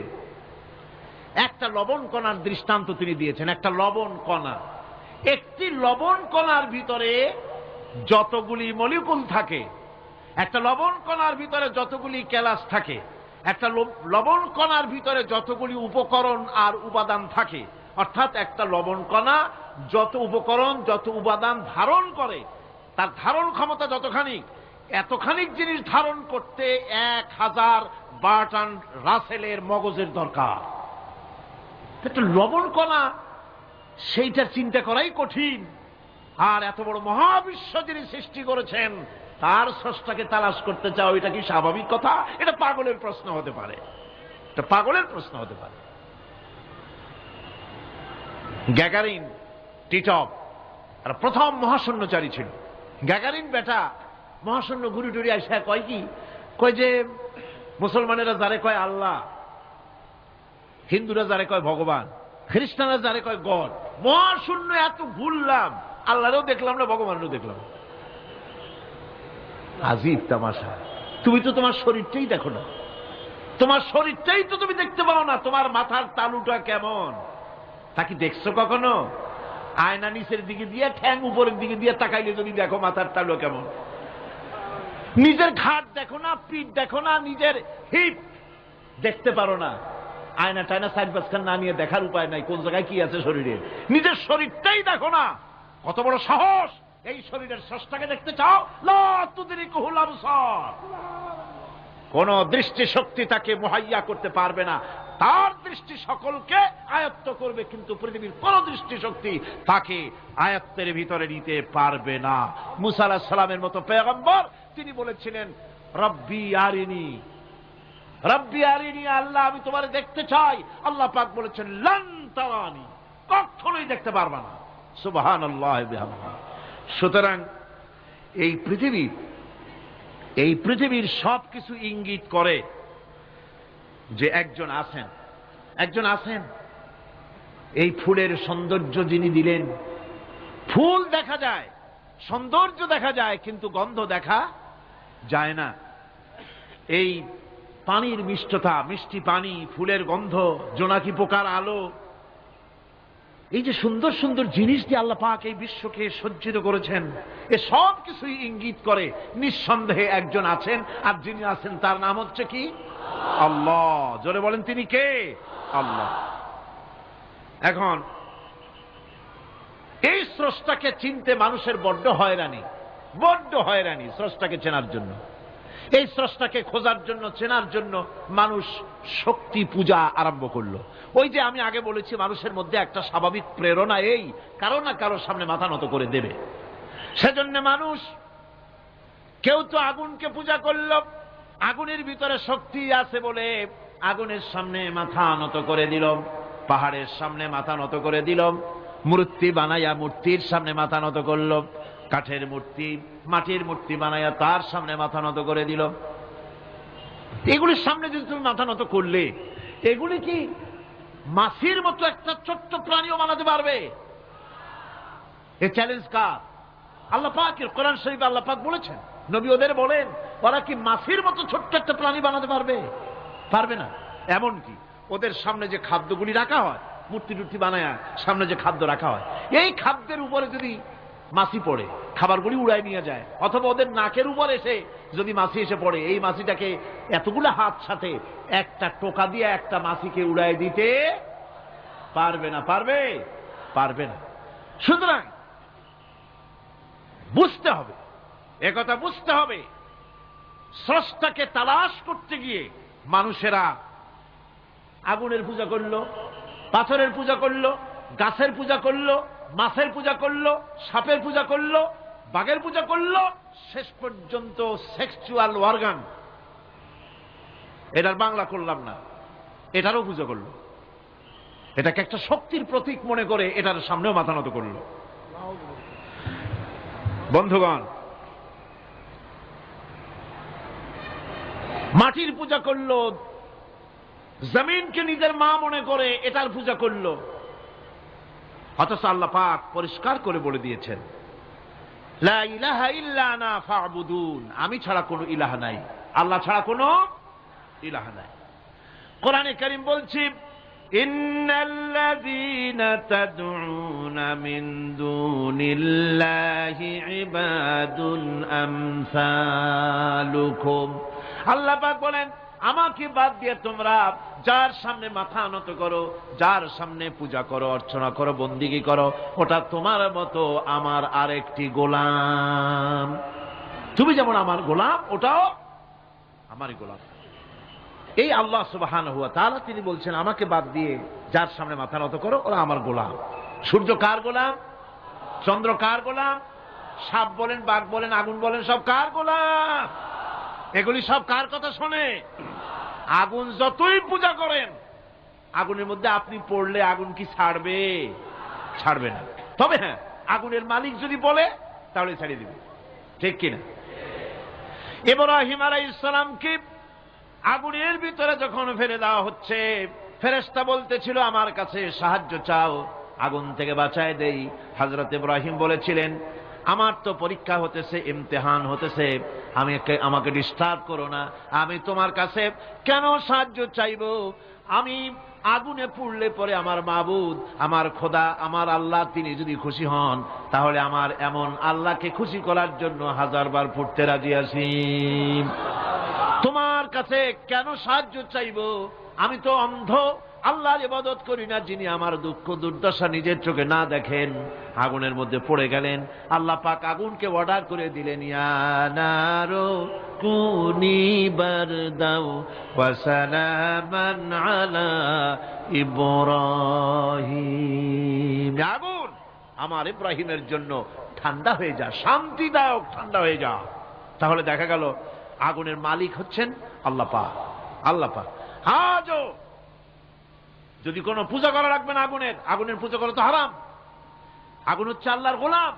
একটা লবণ কণার দৃষ্টান্ত তিনি দিয়েছেন। একটা লবণ কণা, একটি লবণ কণার ভিতরে যতগুলি মলিকুল থাকে, একটা লবণ কণার ভিতরে যতগুলি ক্যালাস থাকে, একটা লবণ কণার ভিতরে যতগুলি উপকরণ আর উপাদান থাকে, অর্থাৎ একটা লবণ কণা যত উপকরণ যত উপাদান ধারণ করে, তার ধারণ ক্ষমতা যতখানি, এতখানি জিনিস ধারণ করতে 1000 বার্টন রাসেলের মগজের দরকার। একটা লবণ কণা, সেইটার চিন্তা করাই কঠিন। আর এত বড় মহাবিশ্ব যিনি সৃষ্টি করেছেন তার স্রষ্টাকে তালাশ করতে চাও, এটা কি স্বাভাবিক কথা? এটা পাগলের প্রশ্ন হতে পারে, এটা পাগলের প্রশ্ন হতে পারে। গ্যাগারিন টিটপ আর প্রথম মহাশূন্যচারী ছিল। গ্যাগারিন বেটা মহাশূন্য ঘুরি টুরি আসা কয় কি, কয় যে মুসলমানেরা যারে কয় আল্লাহ, হিন্দুরা যারে কয় ভগবান, খ্রিস্টানরা যারে কয় গড। মহাশূন্য এত ঘুরলাম, আল্লাহরেও দেখলাম না, ভগবানেরও দেখলাম। আজীব তামাশা। তুমি তো তোমার শরীরটাই দেখো না, তোমার শরীরটাই তো তুমি দেখতে পাও না। তোমার মাথার তালুটা কেমন তা কি দেখছো কখনো? আয়না নিচের দিকে দিয়ে ঠ্যাং উপরের দিকে দিয়ে তাকাইলে যদি দেখো মাথার তালু কেমন। নিজের ঘাট দেখো না, পিঠ দেখো না, নিজের হিপ দেখতে পারো না। আয়না টায়না সাইড পাঁচখান না নিয়ে দেখার উপায় নাই কোন জায়গায় কি আছে শরীরে। নিজের শরীরটাই দেখো না। কত বড় সাহস! এই শরীরের স্রষ্টাকে দেখতে চাও? লা তুদরিকুহুল আবসার। কোন দৃষ্টি শক্তি তাকে মুহাইয়া করতে পারবে না। তার দৃষ্টি সকলকে আয়ত্ত করবে, কিন্তু পৃথিবীর কোন দৃষ্টি শক্তি তাকে আয়ত্তের ভিতরে নিতে পারবে না। মুসা আলাইহিস সালামের মতো পয়গম্বর, তিনি বলেছিলেন রব্বি আরিনি, রব্বি আরিনি, আল্লাহ আমি তোমারে দেখতে চাই। আল্লাহ পাক বলেছেন লান তারানি, কখনোই দেখতে পারবে না। সুবহানাল্লাহ বিহামদিহি। সুতরাং এই পৃথিবীর সবকিছু ইঙ্গিত করে যে একজন আছেন। এই ফুলের সৌন্দর্য যিনি দিলেন, ফুল দেখা যায়, সৌন্দর্য দেখা যায়, কিন্তু গন্ধ দেখা যায় না। এই পানির মিষ্টতা, মিষ্টি পানি, ফুলের গন্ধ, জোনাকি পোকার আলো, এই যে সুন্দর সুন্দর জিনিস দিয়ে আল্লাহ পাক এই বিশ্বকে সজ্জিত করেছেন, এ সব কিছুই ইঙ্গিত করে নিঃসন্দেহে একজন আছেন। আর যিনি আছেন তার নাম হচ্ছে কি? আল্লাহ। জোরে বলেন তিনি কে? আল্লাহ। এখন এই স্রষ্টাকে চিনতে মানুষের বড্ড হয়রানি স্রষ্টাকে চেনার জন্য। এই স্রষ্টাকে খোঁজার জন্য, চেনার জন্য মানুষ শক্তি পূজা আরম্ভ করলো। ওই যে আমি আগে বলেছি, মানুষের মধ্যে একটা স্বাভাবিক প্রেরণা এই কারো না কারো সামনে মাথা নত করে দেবে। সেজন্য মানুষ, কেউ তো আগুনকে পূজা করল, আগুনের ভিতরে শক্তি আছে বলে আগুনের সামনে মাথা নত করে দিল, পাহাড়ের সামনে মাথা নত করে দিল, মূর্তি বানাইয়া মূর্তির সামনে মাথা নত করল, কাঠের মূর্তি, মাটির মূর্তি বানাইয়া তার সামনে মাথা নত করে দিল। এগুলির সামনে যদি তুমি মাথা নত করলে, এগুলি কি মাছির মতো একটা ছোট্ট প্রাণীও বানাতে পারবে? এ চ্যালেঞ্জ কার? আল্লাহ পাকের। কোরআন শরীফে আল্লাহ পাক বলেছেন, নবী ওদের বলেন, ওরা কি মাছির মতো ছোট্ট একটা প্রাণী বানাতে পারবে? পারবে না। এমনকি ওদের সামনে যে খাদ্যগুলি রাখা হয়, মূর্তি টুর্তি বানায় সামনে যে খাদ্য রাখা হয়, এই খাদ্যের উপরে যদি মাছি পড়ে, খাবারগুলি উড়াই নিয়ে যায়। অথবা ওদের নাকের উপর এসে যদি মাছি এসে পড়ে, এই মাছিটাকে এতগুলো হাত সাথে একটা টোকা দিয়ে একটা মাছিকে উড়াই দিতে পারবে না। পারবে না। সুতরাং বুঝতে হবে, একথা বুঝতে হবে, স্রষ্টাকে তালাশ করতে গিয়ে মানুষেরা আগুনের পূজা করলো, পাথরের পূজা করলো, গাছের পূজা করলো, মাছের পূজা করলো, সাপের পূজা করলো, বাঘের পূজা করলো, শেষ পর্যন্ত সেক্সুয়াল অর্গান, এটার বাংলা করলাম না, এটারও পূজা করলো। এটাকে একটা শক্তির প্রতীক মনে করে এটার সামনেও মাথা নত করলো। বন্ধুগণ, মাটির পূজা করলো, জমিনকে নিজের মা মনে করে এটার পূজা করলো। অথচ আল্লাহ পাক পরিষ্কার করে বলে দিয়েছেন, লা ইলাহা ইল্লা আনা ফা'বুদুন, আমি ছাড়া কোনো ইলাহ নাই, আল্লাহ ছাড়া কোনো ইলাহ নাই। কোরআনে কারীম বলছে, ইন্নাল্লাযীনা তাদউনা মিন দুনিল্লাহি ইবাদুন আমসালুকুম। আল্লাহ পাক বলেন, আমাকে বাদ দিয়ে তোমরা যার সামনে মাথা নত করো, যার সামনে পূজা করো, অর্চনা করো, বন্দিগি করো, ওটা তোমার মতো আমার আরেকটি গোলাম। তুমি যেমন আমার গোলাম, ওটাও আমারই গোলাম। এই আল্লাহ সুবহানাহু ওয়া তাআলা তিনি বলছেন, আমাকে বাদ দিয়ে যার সামনে মাথা নত করো, ওরা আমার গোলাম। সূর্য কার গোলাম? চন্দ্র কার গোলাম? সাপ বলেন, বাঘ বলেন, আগুন বলেন, সব কার গোলাম? এগুলি সব কার কথা শোনে? আগুন যতই পূজা করেন, আগুনের মধ্যে আপনি পড়লে আগুন কি ছাড়বে? ছাড়বে না। তবে হ্যাঁ, আগুনের মালিক যদি বলে তাহলে ছাড়িয়ে দিবে, ঠিক কিনা? ইব্রাহিম আলাইহিস সালামকে আগুনের ভিতরে যখন ফেলে দেওয়া হচ্ছে, ফেরেশতা বলতেছিল, আমার কাছে সাহায্য চাও, আগুন থেকে বাঁচায় দেই। হযরত ইব্রাহিম বলেছিলেন, আমার তো পরীক্ষা হতেছে, ইমতিহান হতেছে, আমাকে ডিস্টার্ব করো না, আমি তোমার কাছে কেন সাহায্য চাইব? আমি আগুনে পুড়লে পরে আমার মাবুদ, আমার খোদা, আমার আল্লাহ তিনি যদি খুশি হন, তাহলে আমার এমন আল্লাহকে খুশি করার জন্য 1000 বার পুড়তে রাজি আছি। তোমার কাছে কেন সাহায্য চাইব? আমি তো অন্ধ, আল্লাহর ইবাদত করি না, যিনি আমার দুঃখ দুর্দশা নিজের চোখে না দেখেন। আগুনের মধ্যে পড়ে গেলেন। আল্লাহ পাক আগুনকে অর্ডার করে দিলেন, ইয়া নারু কুনি বারদাও ওয়া সালামান আলা ইব্রাহিম। আগুন, আমার ইব্রাহিমের জন্য ঠান্ডা হয়ে যা, শান্তিদায়ক ঠান্ডা হয়ে যা। তাহলে দেখা গেল আগুনের মালিক হচ্ছেন আল্লাহ পাক। আল্লাহ পাক আজও যদি কোনো পূজা করা রাখবেন আগুনের, আগুনের পূজা করা তো হারাম। আগুন হচ্ছে আল্লাহর গোলাম,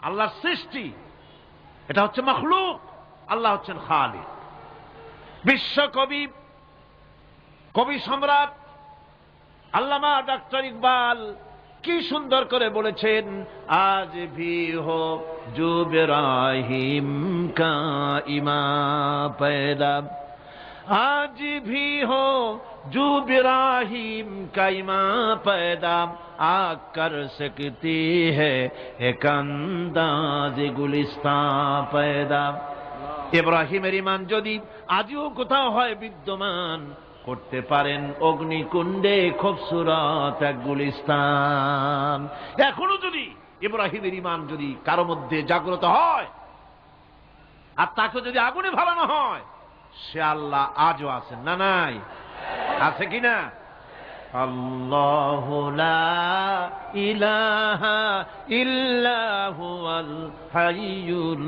আল্লাহর সৃষ্টি, এটা হচ্ছে মাখলুক, আল্লাহ হচ্ছেন খালিক। বিশ্বকবি, কবি সম্রাট আল্লামা ডক্টর ইকবাল কি সুন্দর করে বলেছেন, আজ ভি হো জো ইব্রাহিম কা ইমা पैदा, आज भी हो जो इब्राहिम का इमां पैदा, आग कर सकती है एक अंदाज गुलिस्तां पैदा। ইব্রাহিমের ইমান যদি আজও কোথাও হয় বিদ্যমান, করতে পারেন অগ্নিকুণ্ডে খুবসুরত এক গুলিস্তান। এখনো যদি ইব্রাহিমের ইমান যদি কারো মধ্যে জাগ্রত হয়, আর তাকে যদি আগুনে ভালানো হয়, সে আল্লাহ আজও আছেন না? নাই? আছে কিনা? আল্লাহু লা ইলাহা ইল্লা হুয়াল হাইয়ুল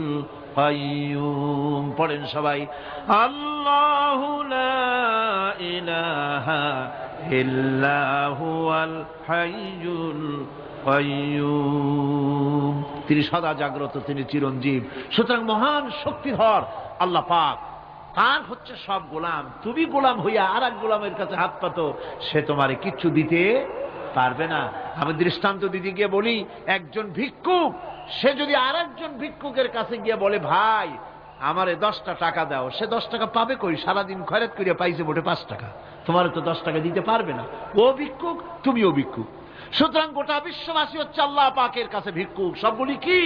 কাইয়্যুম। পড়েন সবাই, আল্লাহু লা ইলাহা ইল্লা হুয়াল হাইয়ুল কাইয়্যুম। তিনি সদা জাগ্রত, তিনি চিরঞ্জীব। সুতরাং মহান শক্তিধর আল্লাহ পাক, তার হচ্ছে সব গোলাম। তুমি গোলাম হইয়া আর এক গোলামের কাছে হাত পাতো, সে তোমারে কিচ্ছু দিতে পারবে না। আমি দৃষ্টান্ত দিতে গিয়ে বলি, একজন ভিক্ষুক সে যদি আর একজন ভিক্ষুকের কাছে গিয়ে বলে, ভাই আমারে 10টা টাকা দাও, সে 10 টাকা পাবে কই? সারাদিন খয়রাত করিয়া পাইছে মোটে 5 টাকা, তোমারে তো 10 টাকা দিতে পারবে না। ও ভিক্ষুক, তুমিও ভিক্ষুক। সুতরাং গোটা বিশ্ববাসী হচ্ছে আল্লাহ পাকের কাছে ভিক্ষুক। সবগুলি কি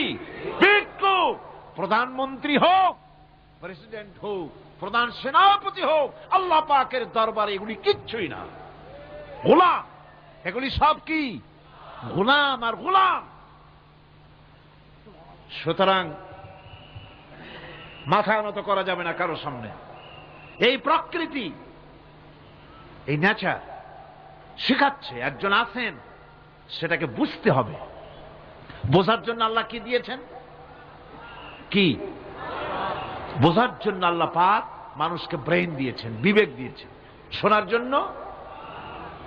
ভিক্ষুক? প্রধানমন্ত্রী হোক, প্রেসিডেন্ট হোক, প্রধান সেনাপতি হোক, আল্লাহ পাকের দরবারে এগুলি কিচ্ছুই না, গোলাম। এগুলি সব কি? গোলাম আর গোলাম। সুতরাং মাথা নত করা যাবে না কারো সামনে। এই প্রকৃতি, এই নেচার শেখাচ্ছে, একজন আছেন, সেটাকে বুঝতে হবে। বোঝার জন্য আল্লাহ কি দিয়েছেন? কি? বোঝার জন্য আল্লাহ পাক মানুষকে ব্রেইন দিয়েছেন, বিবেক দিয়েছেন, শোনার জন্য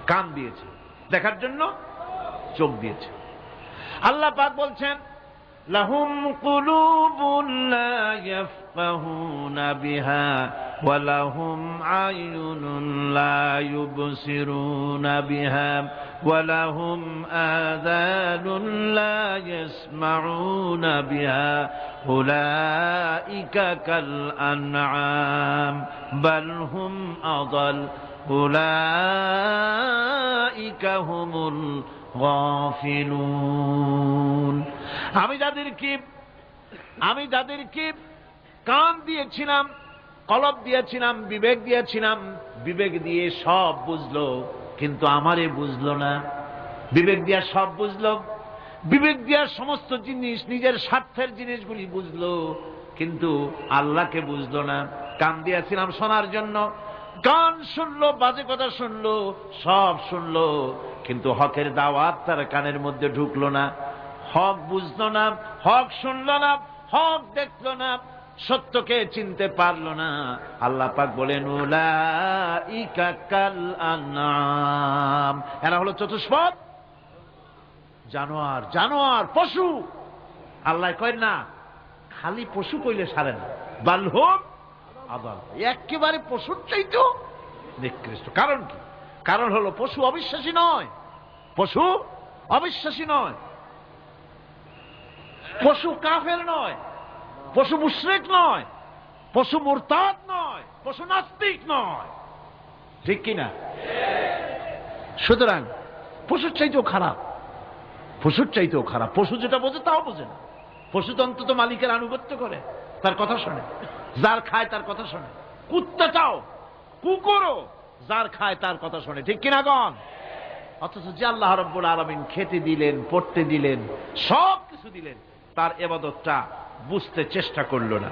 কান দিয়েছে, দেখার জন্য চোখ দিয়েছে। আল্লাহ পাক বলছেন লাহুম কুলুবুন লা ইয়াফকাহুনা বিহা ওয়া লাহুম আয়ুনুন লা ইউবসিরুনা বিহা ওয়া লাহুম আযানুন লা ইয়াসমাউনা বিহা উলাইকা কাল আনআম বাল হুম আযাল উলাইকা হুমুল গাফিলুন। আমি যাদেরকে কান দিয়েছিলাম, কলব দিয়েছিলাম, বিবেক দিয়েছিলাম, বিবেক দিয়ে সব বুঝলো, কিন্তু আমারে বুঝলো না। বিবেক দিয়া সব বুঝলো, বিবেক দিয়া সমস্ত জিনিস, নিজের স্বার্থের জিনিসগুলি বুঝলো, কিন্তু আল্লাহকে বুঝলো না। কান দিয়েছিলাম শোনার জন্য, গান শুনলো, বাজে কথা শুনলো, সব শুনলো, কিন্তু হকের দাওয়াত তার কানের মধ্যে ঢুকলো না। হক বুঝলো না, হক শুনলো না, হক দেখলো না, সত্যকে চিনতে পারলো না। আল্লাহ পাক বলেন উলাইকা কাল আনআম, এরা হলো চতুষ্পদ জানোয়ার, জানোয়ার পশু। আল্লাহ কয় না খালি পশু কইলে সারে না, বাল হুম আদাল, একেবারে পশুর চাইতেও নিকৃষ্ট। কারণ কি? কারণ হলো পশু অবিশ্বাসী নয়, পশু অবিশ্বাসী নয়, পশু কাফের নয়, পশু মুশরিক নয়, পশু মুরতাদ নয়, পশু নাস্তিক নয়, ঠিক কিনা? সুতরাং পশুর চাইতেও খারাপ, পশুর চাইতেও খারাপ। পশু যেটা বোঝে তাও বোঝে না। পশু তো অন্তত মালিকের আনুগত্য করে, তার কথা শোনে, যার খায় তার কথা শোনে। কুত্তাটাও, কুকুরও যার খায় তার কথা শোনে, ঠিক কিনা গণ? অথচ যে আল্লাহ রাব্বুল আলামিন খেতে দিলেন, পড়তে দিলেন, সব কিছু দিলেন, তার ইবাদতটা বুঝতে চেষ্টা করলো না,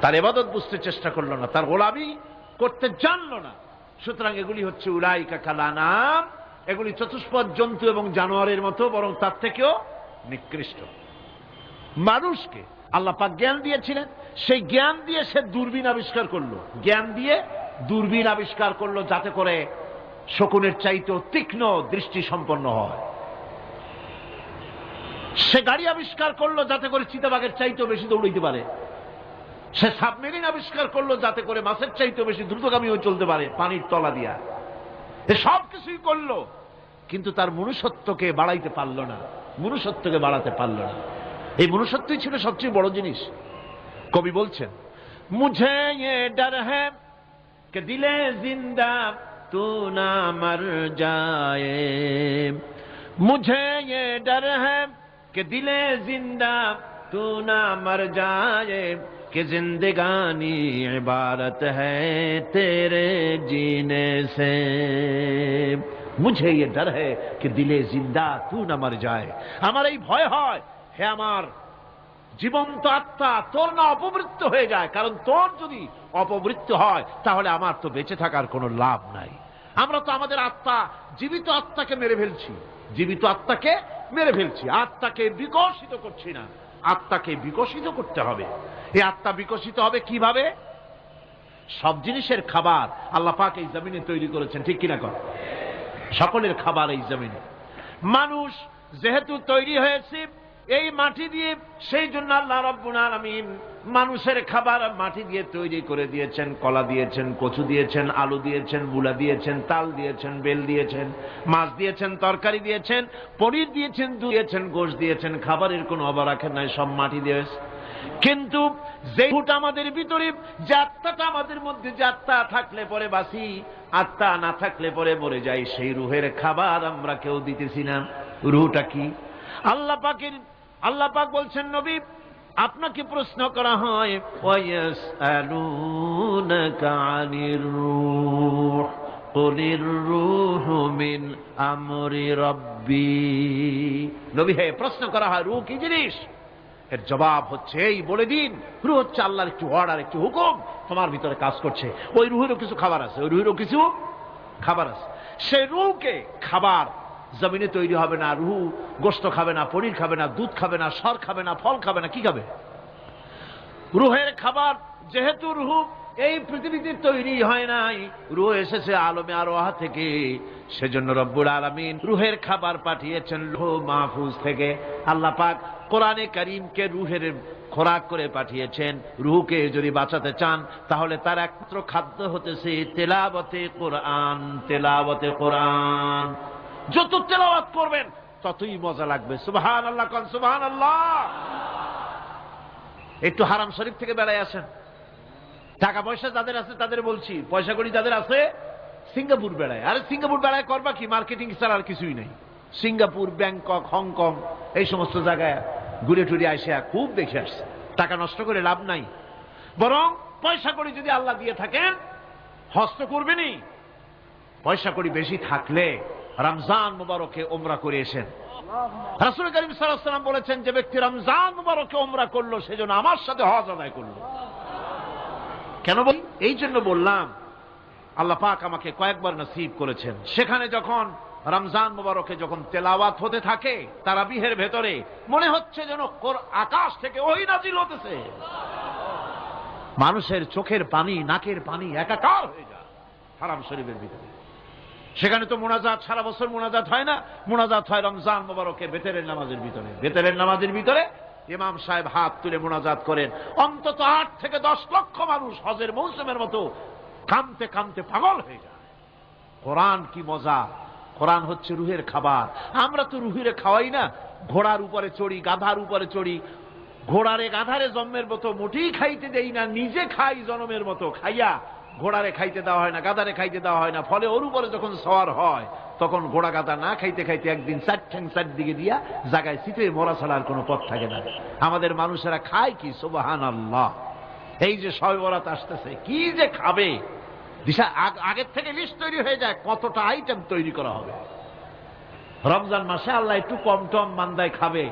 তার ইবাদত বুঝতে চেষ্টা করলো না, তার গোলামি করতে জানলো না। সুতরাং এগুলি হচ্ছে উলাইকা কাল আনআম, এগুলি চতুষ্পদ জন্তু এবং জানোয়ারের মতো, বরং তার থেকেও নিকৃষ্ট। মানুষকে আল্লাহ পাক জ্ঞান দিয়েছিলেন, সেই জ্ঞান দিয়ে সে দূরবীন আবিষ্কার করলো, জ্ঞান দিয়ে দূরবীন আবিষ্কার করলো, যাতে করে শকুনের চাইতেও তীক্ষ্ণ দৃষ্টি সম্পন্ন হয়। সে গাড়ি আবিষ্কার করলো যাতে করে চিতাবাঘের চাইতেও বেশি দৌড়াইতে পারে। সে সাবমেরিন আবিষ্কার করলো যাতে করে মাছের চাইতেও বেশি দ্রুতগামী হয়ে চলতে পারে পানির তলা দিয়া। এ সব কিছুই করলো, কিন্তু তার মনুষ্যত্বকে বাড়াইতে পারলো না, মনুষ্যত্বকে বাড়াতে পারলো না। এই মনুষ্যত্বই ছিল সবচেয়ে বড় জিনিস। কবি বলছেন মুঝে ये डर है कि दिले जिंदा तू ना मर जाए, मुझे ये डर है कि दिले जिंदा तू ना मर जाए, कि जिंदगानी इबारत है तेरे जीने से, मुझे ये डर है कि दिले जिंदा तू ना मर जाए। আমার এই ভয় হয়, হে আমার জীবন্ত আত্মা, তোর না অপমৃত্যু হয়ে যায়। কারণ তোর যদি অপমৃত্যু হয় তাহলে আমার তো বেঁচে থাকার কোনো লাভ নাই। আমরা তো আমাদের আত্মা, জীবিত আত্মাকে মেরে ফেলছি, জীবিত আত্মাকে মেরে ফেলছি, আত্মাকে বিকশিত করছি না। আত্মাকে বিকশিত করতে হবে। এই আত্মা বিকশিত হবে কিভাবে? সব জিনিসের খাবার আল্লাহ পাক এই জমিনে তৈরি করেছেন, ঠিক কিনা কর? সকলের খাবার এই জমিনে। মানুষ যেহেতু তৈরি হয়েছে এই মাটি দিয়ে, সেই জন্য আল্লাহ রাব্বুল আলামিন মানুষের খাবার মাটি দিয়ে তৈরি করে দিয়েছেন। কলা দিয়েছেন, কচু দিয়েছেন, আলু দিয়েছেন, মূলা দিয়েছেন, তাল দিয়েছেন, বেল দিয়েছেন, মাছ দিয়েছেন, তরকারি দিয়েছেন, পনির দিয়েছেন, দুধ দিয়েছেন, গোশত দিয়েছেন। খাবারের কোনো অভাব রাখেন নাই, সব মাটি দিয়েছে। কিন্তু যে রূহটা আমাদের ভিতরে, যে আত্মাটা আমাদের মধ্যে, যে আত্মা থাকলে পরে বাঁচি, আত্মা না থাকলে পরে মরে যাই, সেই রুহের খাবার আমরা কেউ দিতেছি না। রুহটা কি? আল্লাহ পাক বলছেন নবী, আপনাকে প্রশ্ন করা হয় ওয়ায়াসআলুনাকা আনির রূহ কুলির রূহু মিন আমরি রাব্বি। নবী হে, প্রশ্ন করা হয় রূহ কি জিনিস? এর জবাব হচ্ছে এই, বলে দিন রূহ হচ্ছে আল্লাহর একটু অর্ডার, একটু হুকুম তোমার ভিতরে কাজ করছে। ওই রূহেরও কিছু খাবার আছে, ওই রূহেরও কিছু খাবার আছে। সেই রূহকে খাবার জমিনে তৈরি হবে না। রুহ গোশত খাবে না, পনির খাবে না, দুধ খাবে না, সর খাবে না, ফল খাবে না, কি খাবে? রুহের খাবার যেহেতু রুহ এই পৃথিবীতে তৈরি হয় নাই, রুহ এসেছে আলমে আরওয়াহ থেকে, সেজন্য রব্বুল আলামিন রুহের খাবার পাঠিয়েছেন লৌহ মাহফুজ থেকে। আল্লাহ পাক কোরআনে কারীমকে রুহের খোরাক করে পাঠিয়েছেন। রুহকে যদি বাঁচাতে চান তাহলে তার একমাত্র খাদ্য হতেছে তেলাওয়াতে কোরআন। তেলাওয়াতে কোরআন যত তেলাওয়াত করবেন ততই মজা লাগবে। সুবহানাল্লাহ, কোন সুবহানাল্লাহ। একটু হারাম শরীফ থেকে বেড়ায় আসেন। টাকা পয়সা যাদের আছে তাদের বলছি, পয়সা কড়ি যাদের আছে সিঙ্গাপুর বেড়ায়। আরে সিঙ্গাপুর বেড়ায় করবা কি? মার্কেটিং ছাড়া আর কিছুই নাই। সিঙ্গাপুর, ব্যাংকক, হংকং এই সমস্ত জায়গায় ঘুরে টুরে আসে খুব দেখে আসছে। টাকা নষ্ট করে লাভ নাই, বরং পয়সা কড়ি যদি আল্লাহ দিয়ে থাকেন হস্ত করবেনই। পয়সা কড়ি বেশি থাকলে রমজান মুবারকে উমরা করে এসেন। রাসূল করিম সাল্লাল্লাহু আলাইহি ওয়াসাল্লাম বলেছেন, যে ব্যক্তি রমজান মুবারকে উমরা করলো সেজন্য আমার সাথে হজ আদায় করলো। কেন বলি? এই জন্য বললাম, আল্লাহ পাক আমাকে কয়েকবার নসিব করেছেন। সেখানে যখন রমজান মুবারকে যখন তেলাওয়াত হতে থাকে তারাবিহের ভেতরে, মনে হচ্ছে যেন আকাশ থেকে ওহী নাজিল হতেছে। মানুষের চোখের পানি, নাকের পানি একাকার হয়ে যায় হারাম শরীফের ভিতরে। সেখানে তো মুনাজাত সারা বছর মুনাজাত হয় না, মুনাজাত হয় রমজান মুবারকে বেতেরের নামাজের ভিতরে। বেতেরের নামাজের ভিতরে ইমাম সাহেব হাত তুলে মুনাজাত করেন। অন্তত 8 থেকে 10 লক্ষ মানুষ হজের মৌসুমের মতো কাঁদতে কাঁদতে পাগল হয়ে যায়। কোরআন কি মজা! কোরআন হচ্ছে রুহের খাবার। আমরা তো রুহিরে খাওয়াই না, ঘোড়ার উপরে চড়ি, গাধার উপরে চড়ি। ঘোড়ারে গাধারে জন্মের মতো মোটেই খাইতে দেই না, নিজে খাই জন্মের মতো। খাইয়া ঘোড়ারে খাইতে দেওয়া হয় না, গাধারে খাইতে দেওয়া হয় না। ফলে ওর উপরে যখন সওয়ার হয় তখন ঘোড়া গাধা না খাইতে খাইতে একদিন 4 ঠ্যাং 4 দিকে দিয়া জায়গায় চিপে মরা ছাড়া আর কোনো পথ থাকে না। আমাদের মানুষেরা খায় কি? সুবহানাল্লাহ। এই যে শবে বরাত আসতেছে, কি যে খাবে! দিশা আগের থেকে লিস্ট তৈরি হয়ে যায় কতটা আইটেম তৈরি করা হবে। রমজান মাসে আল্লাহ একটু কম টম মান্দায় খাবে।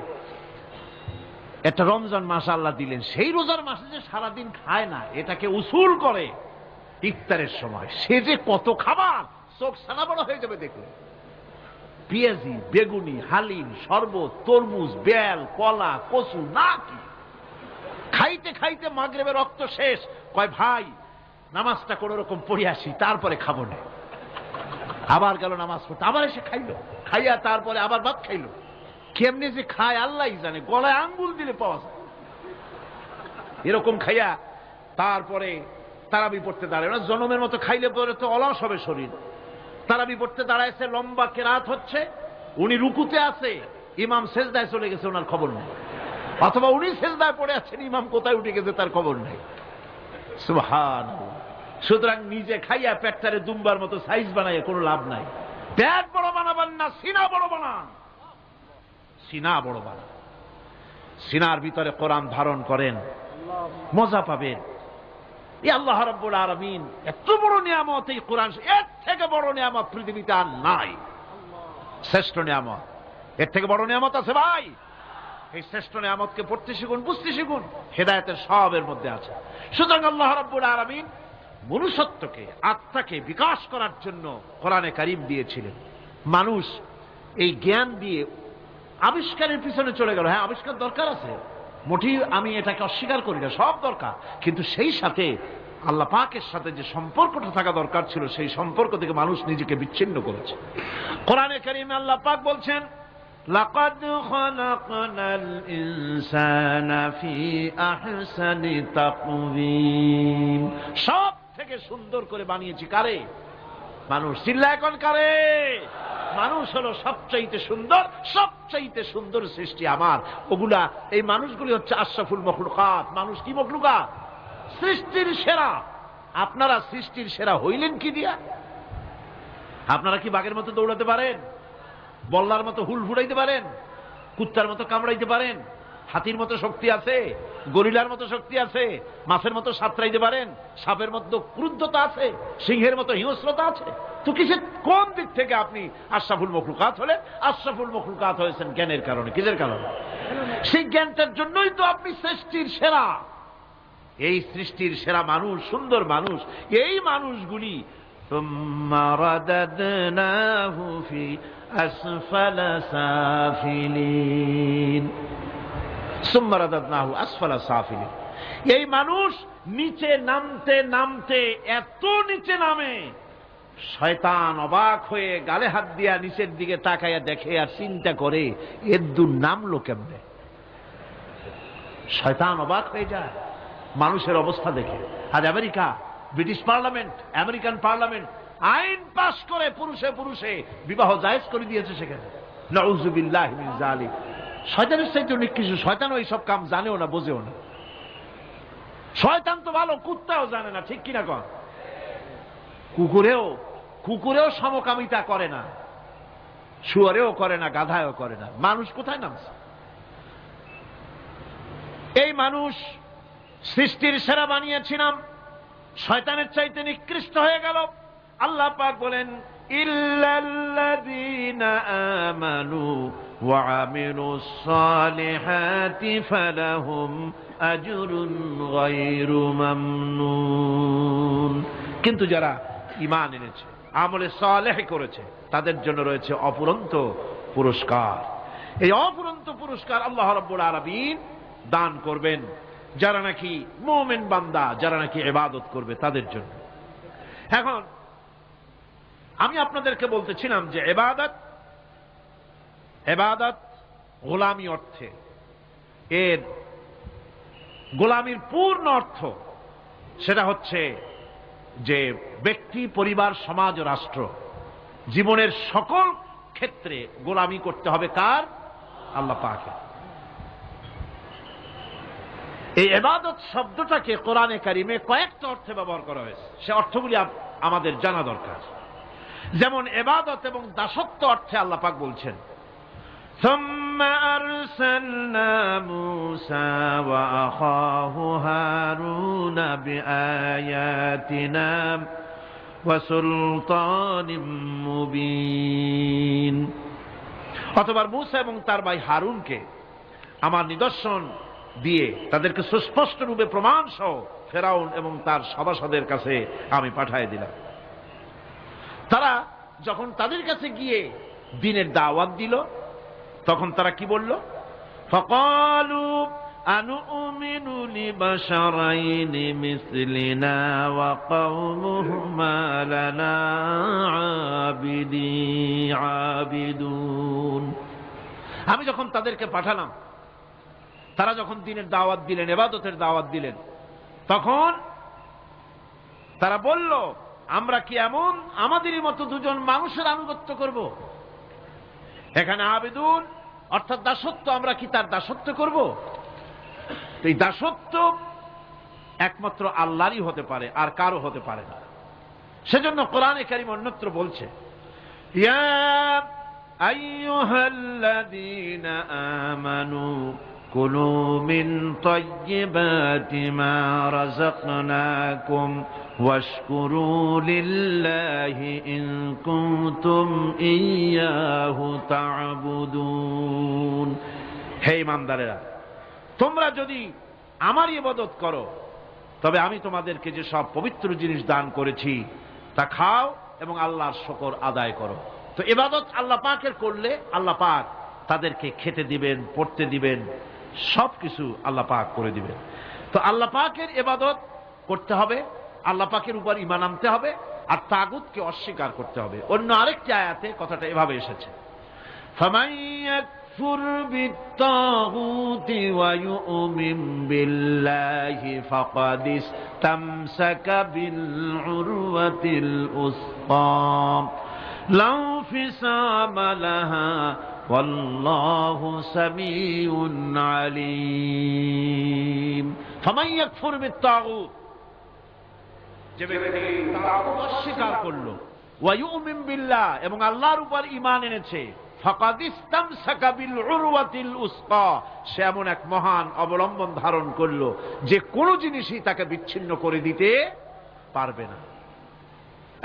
একটা রমজান মাস আল্লাহ দিলেন, সেই রোজার মাসে যে সারাদিন খায় না, এটাকে উসুল করে ইফতারের সময় সে যে কত খাবার, চোখ সানা বড় হয়ে যাবে দেখলে। পেঁয়াজি, বেগুনি, হালিম, শরবত, তরমুজ, বেল, কলা, কচু, না কি খাইতে খাইতে মাগরিবের রক্ত শেষ। কয় ভাই নামাজটা কোন রকম পড়ে আসি, তারপরে খাবো না। আবার গেল নামাজ পড়তে, আবার এসে খাইলো, খাইয়া তারপরে আবার ভাত খাইলো। কেমনি যে খায় আল্লাহ জানে, গলায় আঙ্গুল দিলে পাওয়া যায় এরকম খাইয়া। তারপরে তারাবি পড়তে দাঁড়ায় না, জনমের মতো খাইলে পরে তো অলস হবে শরীর। তারাবি পড়তে দাঁড়াইছে, লম্বা কেরাত হচ্ছে, উনি রুকুতে আছে, ইমাম সেজদায় চলে গেছে, ওনার খবর নেই। অথবা উনি সেজদায় পড়ে আছেন, ইমাম কোথায় উঠে গেছে তার খবর নেই। সুবহানাল্লাহ। সুতরাং নিজে খাইয়া পেটটারে দুম্বার মতো সাইজ বানাইয়া কোনো লাভ নাই। পেট বড় বানাবেন না, সিনা বড় বানান। সিনা বড় বানান, সিনার ভিতরে কোরআন ধারণ করেন, মজা পাবেন। এই আল্লাহ রাব্বুল আলামিন এত বড় নিয়ামত, এই কোরআন, এর থেকে বড় নিয়ামত পৃথিবীতে আর নাই। শ্রেষ্ঠ নিয়ামত, এর থেকে বড় নিয়ামত আছে ভাই? এই শ্রেষ্ঠ নিয়ামতকে পড়তে শিখুন, বুঝতে শিখুন, হেদায়েতের সবের মধ্যে আছে। সুতরাং আল্লাহ রাব্বুল আলামিন মনুষ্যত্বকে, আত্মাকে বিকাশ করার জন্য কোরআনে কারীম দিয়েছিলেন। মানুষ এই জ্ঞান দিয়ে আবিষ্কারের পিছনে চলে গেল। হ্যাঁ, আবিষ্কার দরকার আছে, মোটেই আমি এটাকে অস্বীকার করি না, সব দরকার। কিন্তু সেই সাথে আল্লাহ পাকের সাথে যে সম্পর্কটা থাকা দরকার ছিল, সেই সম্পর্ক থেকে মানুষ নিজেকে বিচ্ছিন্ন করেছে। কোরআনে কারীমে আল্লাহ পাক বলছেন, লাকাদ খালাকনাল ইনসানা ফি আহসানি তাকওয়িম। সব থেকে সুন্দর করে বানিয়েছি কারে? মানুষ। চিল্লা এখন কারে? মানুষ হলো সবচাইতে সুন্দর, সবচাইতে সুন্দর সৃষ্টি আমার। ওগুলা, এই মানুষগুলি হচ্ছে আশরাফুল মখলুকাত। মানুষ কি মখলুকাত? সৃষ্টির সেরা। আপনারা সৃষ্টির সেরা হইলেন কি দিয়া? আপনারা কি বাঘের মতো দৌড়াতে পারেন? বল্লার মতো হুল ফুড়াইতে পারেন? কুত্তার মতো কামড়াইতে পারেন? হাতির মতো শক্তি আছে? গরিলার মতো শক্তি আছে? মাছের মতো সাঁতরাইতে পারেন? সাপের মতো ক্রুদ্ধতা আছে? সিংহের মতো হিংস্রতা আছে? তো কিসের, কোন দিক থেকে আপনি আশরাফুল মখলুকাত হলেন? আশরাফুল মখলুকাত হয়েছেন জ্ঞানের কারণে। কিসের কারণে? সেই জ্ঞানটার জন্যই তো আপনি সৃষ্টির সেরা। এই সৃষ্টির সেরা মানুষ, সুন্দর মানুষ, এই মানুষগুলি সুম্মা রাদাদনাহু ফি আসফালা সাফিলিন। সুম্মা রাদাদনাহু আসফালা সাফিলিন। এই মানুষ নিচে নামতে নামতে এত নিচে নামে, শয়তান অবাক হয়ে গালে হাত দিয়া নিচের দিকে তাকাইয়া দেখে আর চিন্তা করে এর দূর নামলো কেমনে। শয়তান অবাক হয়ে যায় মানুষের অবস্থা দেখে। আজ America, British parliament, American parliament আইন পাশ করে পুরুষে পুরুষে বিবাহ জায়েজ করে দিয়েছে সেখানে। নাউযুবিল্লাহি মিন যালিক। শয়তানের চাইতে অনেক কিছু। শয়তান ওই সব কাম জানেও না, বোঝেও না। শয়তান তো ভালো, কুত্তাও জানে না, ঠিক কিনা কন? কুকুরেও সমকামিতা করে না, শুয়োরেও করে না, গাধায়ও করে না। মানুষ কোথায় নামছে? এই মানুষ সৃষ্টির সেরা বানিয়েছিলাম, শয়তানের চাইতে নিকৃষ্ট হয়ে গেল। আল্লাহ পাক বলেন, ইল্লাল্লাযীনা আমানু ওয়া আমিলুস সালিহাতি ফালাহুম আজরুন গায়রু মামনুন। কিন্তু যারা ঈমান এনেছে, আমলে সালেহ করেছে, তাদের জন্য রয়েছে অফুরন্ত পুরস্কার। এই অফুরন্ত পুরস্কার আল্লাহ রাব্বুল আলামিন দান করবেন যারা নাকি মুমিন বান্দা, যারা নাকি ইবাদত করবে তাদের জন্য। এখন আমি আপনাদেরকে বলতেছিলাম যে ইবাদত গোলামি অর্থে, এর গোলামির পূর্ণ অর্থ সেটা হচ্ছে যে ব্যক্তি, পরিবার, সমাজ ও রাষ্ট্র, জীবনের সকল ক্ষেত্রে গোলামি করতে হবে কার? আল্লাহ পাকের। এই ইবাদত শব্দটাকে কোরআনে কারিমে কয়েকটা অর্থে ব্যবহার করা হয়েছে, সে অর্থগুলি আমাদের জানা দরকার। যেমন ইবাদত এবং দাসত্ব অর্থে আল্লাহ পাক বলছেন, সুম্মা আরসালনা মূসা ওয়া আখাহু হারুনা বিআয়াতিনা ওয়া সুলতানিম মুবিন। অথবা মূসা এবং তার ভাই হারুনকে আমার নিদর্শন দিয়ে তাদেরকে সুস্পষ্ট রূপে প্রমাণ সহ ফেরাউন এবং তার সভাসদের কাছে আমি পাঠিয়ে দিলাম। তারা যখন তাদের কাছে গিয়ে দ্বীনের দাওয়াত দিল, তখন তারা কি বলল? ফাকালু আনুমিনু লিবাশারাইনি মিসলিনা ওয়া কওমুহুমা লানা আবিদুন। আমি যখন তাদেরকে পাঠালাম, তারা যখন দ্বীনের দাওয়াত দিলেন, ইবাদতের দাওয়াত দিলেন, তখন তারা বলল, আমরা কি এমন আমাদেরই মতো দুজন মানুষের আনুগত্য করব? এখানে আবিদুন অর্থাৎ দাসত্ব, আমরা কি তার দাসত্ব করব? এই দাসত্ব একমাত্র আল্লাহরই হতে পারে, আর কারো হতে পারে না। সেজন্য কোরআনে কারীম অন্যত্র বলছে, ইয়া আইয়ুহাল্লাযীনা আমানু কুলু মিন তাইয়্যিবাতি মা রাযাকনাকুম ওয়াশকুরু লিল্লাহি ইন কুনতুম ইয়্যাহু তা'বুদুন। হে ঈমানদারেরা, তোমরা যদি আমার ইবাদত করো, তবে আমি তোমাদেরকে যে সব পবিত্র জিনিস দান করেছি তা খাও এবং আল্লাহর শুকর আদায় করো। তো ইবাদত আল্লাহ পাকের করলে আল্লাহ পাক তাদেরকে খেতে দিবেন, পড়তে দিবেন, সবকিছু আল্লাহ পাক করে দিবেন। তো আল্লাহ পাকের ইবাদত করতে হবে, আল্লাহ পাকের উপর ঈমান আনতে হবে, আর তাগুতকে অস্বীকার করতে হবে। অন্য আরেকটি আয়াতে কথাটা এভাবে এসেছে, ফামান ইয়াকফুর বিত্তাগুতি ওয়া ইউমিন বিল্লাহি ফাকাদ ইসতামসাকা বিল উরওয়াতিল উসকা লা ইনফিসামা লাহা ওয়াল্লাহু সামিউন আলীম। ফামান ইয়াকফুর বিত্তাগুত, যে ব্যক্তি তাগুত অস্বীকার করলো, ওয়া ইউমিন বিল্লাহ এবং আল্লাহর উপর ঈমান এনেছে, ফাকাদ ইসতামসাকা বিল উরওয়াতিল উসকা, সে এমন এক মহান অবলম্বন ধারণ করলো যে কোনো জিনিসই তাকে বিচ্ছিন্ন করে দিতে পারবে না।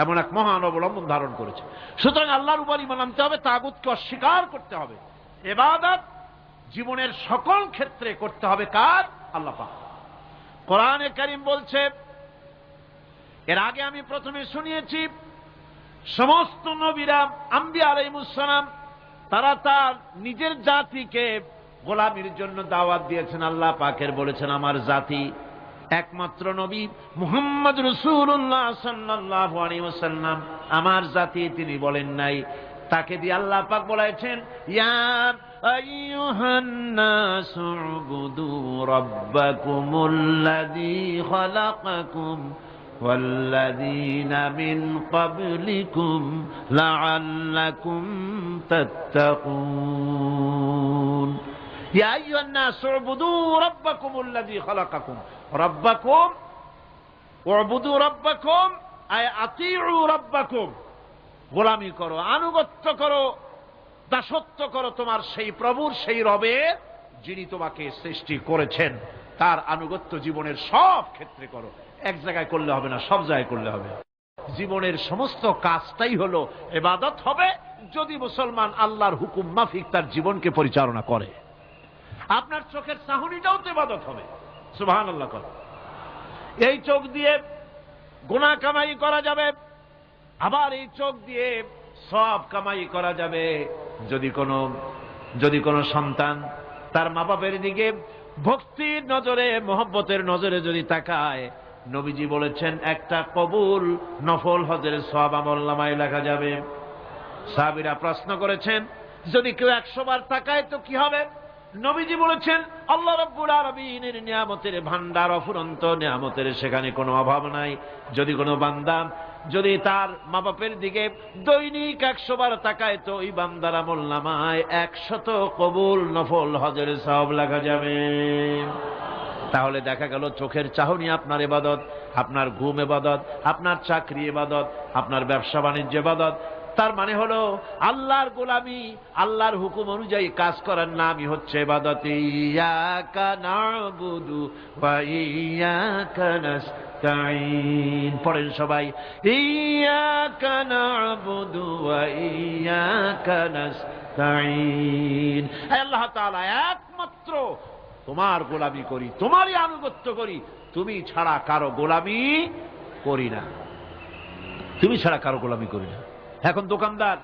এমন এক মহান অবলম্বন ধারণ করেছে। সুতরাং আল্লাহর উপর ঈমান আনতে হবে, তাগুতকে অস্বীকার করতে হবে। ইবাদত জীবনের সকল ক্ষেত্রে করতে হবে কার? আল্লাহ পাক। কোরআনে কারীম বলছে, এর আগে আমি প্রথমে শুনিয়েছি, সমস্ত নবীরা, আম্বিয়া আলাইহিমুস সালাম, তারা তার নিজের জাতিকে গোলামির জন্য দাওয়াত দিয়েছেন আল্লাহ পাকের বলেছেন আমার জাতি একমাত্র নবী মুহাম্মদ রাসূলুল্লাহ সাল্লাল্লাহু আলাইহি ওয়াসাল্লাম আমার জাতি তিনি বলেন নাই, তাকে দিয়ে আল্লাহ পাক বলেছেন ইয়া আইয়ুহান নাসু উবুদু রাব্বাকুমুল্লাযী খালাকাকুম والذين من قبلكم لعلكم تتقون يا أيها الناس اعبدوا ربكم الذي خلقكم ربكم اعبدوا ربكم أي أطيعوا ربكم গোলামি করো, আনুগত্য করো, দাসত্ব করো তোমার সেই প্রভুর, সেই রবের যিনি তোমাকে সৃষ্টি করেছেন। তার আনুগত্য জীবনের সব ক্ষেত্রে করো, এক জায়গায় করলে হবে না, সব জায়গায় করলে হবে। জীবনের সমস্ত কাজটাই হলো ইবাদত হবে যদি মুসলমান আল্লাহর হুকুম মাফিক তার জীবনকে পরিচালনা করে। আপনার চোখের চাহনিটাও তো ইবাদত হবে, সুবহানাল্লাহ। এই চোখ দিয়ে গুনাহ কামাই করা যাবে, আবার এই চোখ দিয়ে সওয়াব কামাই করা যাবে। যদি কোনো সন্তান তার মা বাপের দিকে ভক্তির নজরে, মহব্বতের নজরে যদি তাকায়, নবীজি বলেছেন একটা কবুল নফল হজের সওয়াব আমলনামায় লেখা যাবে। সাহাবীরা প্রশ্ন করেছেন যদি কেউ 100 বার তাকায় তো কি হবে? নবীজি বলেছেন আল্লাহ রাব্বুল আলামিনের নিয়ামতের ভান্ডার অফুরন্ত নিয়ামতের, সেখানে কোনো অভাব নাই। যদি কোনো বান্দা যদি তার মা বাপের দিকে দৈনিক 100 বার তাকায় তো ওই বান্দার আমলনামায় 100 কবুল নফল হজের সওয়াব লেখা যাবে। তাহলে দেখা গেল চোখের চাহনি আপনার ইবাদত, আপনার ঘুম ইবাদত, আপনার চাকরি ইবাদত, আপনার ব্যবসা বাণিজ্য ইবাদত। তার মানে হলো আল্লাহর গোলামি, আল্লাহর হুকুম অনুযায়ী কাজ করার নামই হচ্ছে ইবাদত। ইয়াকা না'বুদু ওয়া ইয়াকা নাস্তাঈন। পড়েন সবাই, ইয়াকা না'বুদু ওয়া ইয়াকা নাস্তাঈন। আল্লাহ তাআলা একমাত্র তোমার গোলামি করি, তোমারই আনুগত্য করি, তুমি ছাড়া কারো গোলামি করি না, তুমি ছাড়া কারো গোলামি করি না। এখন দোকানদার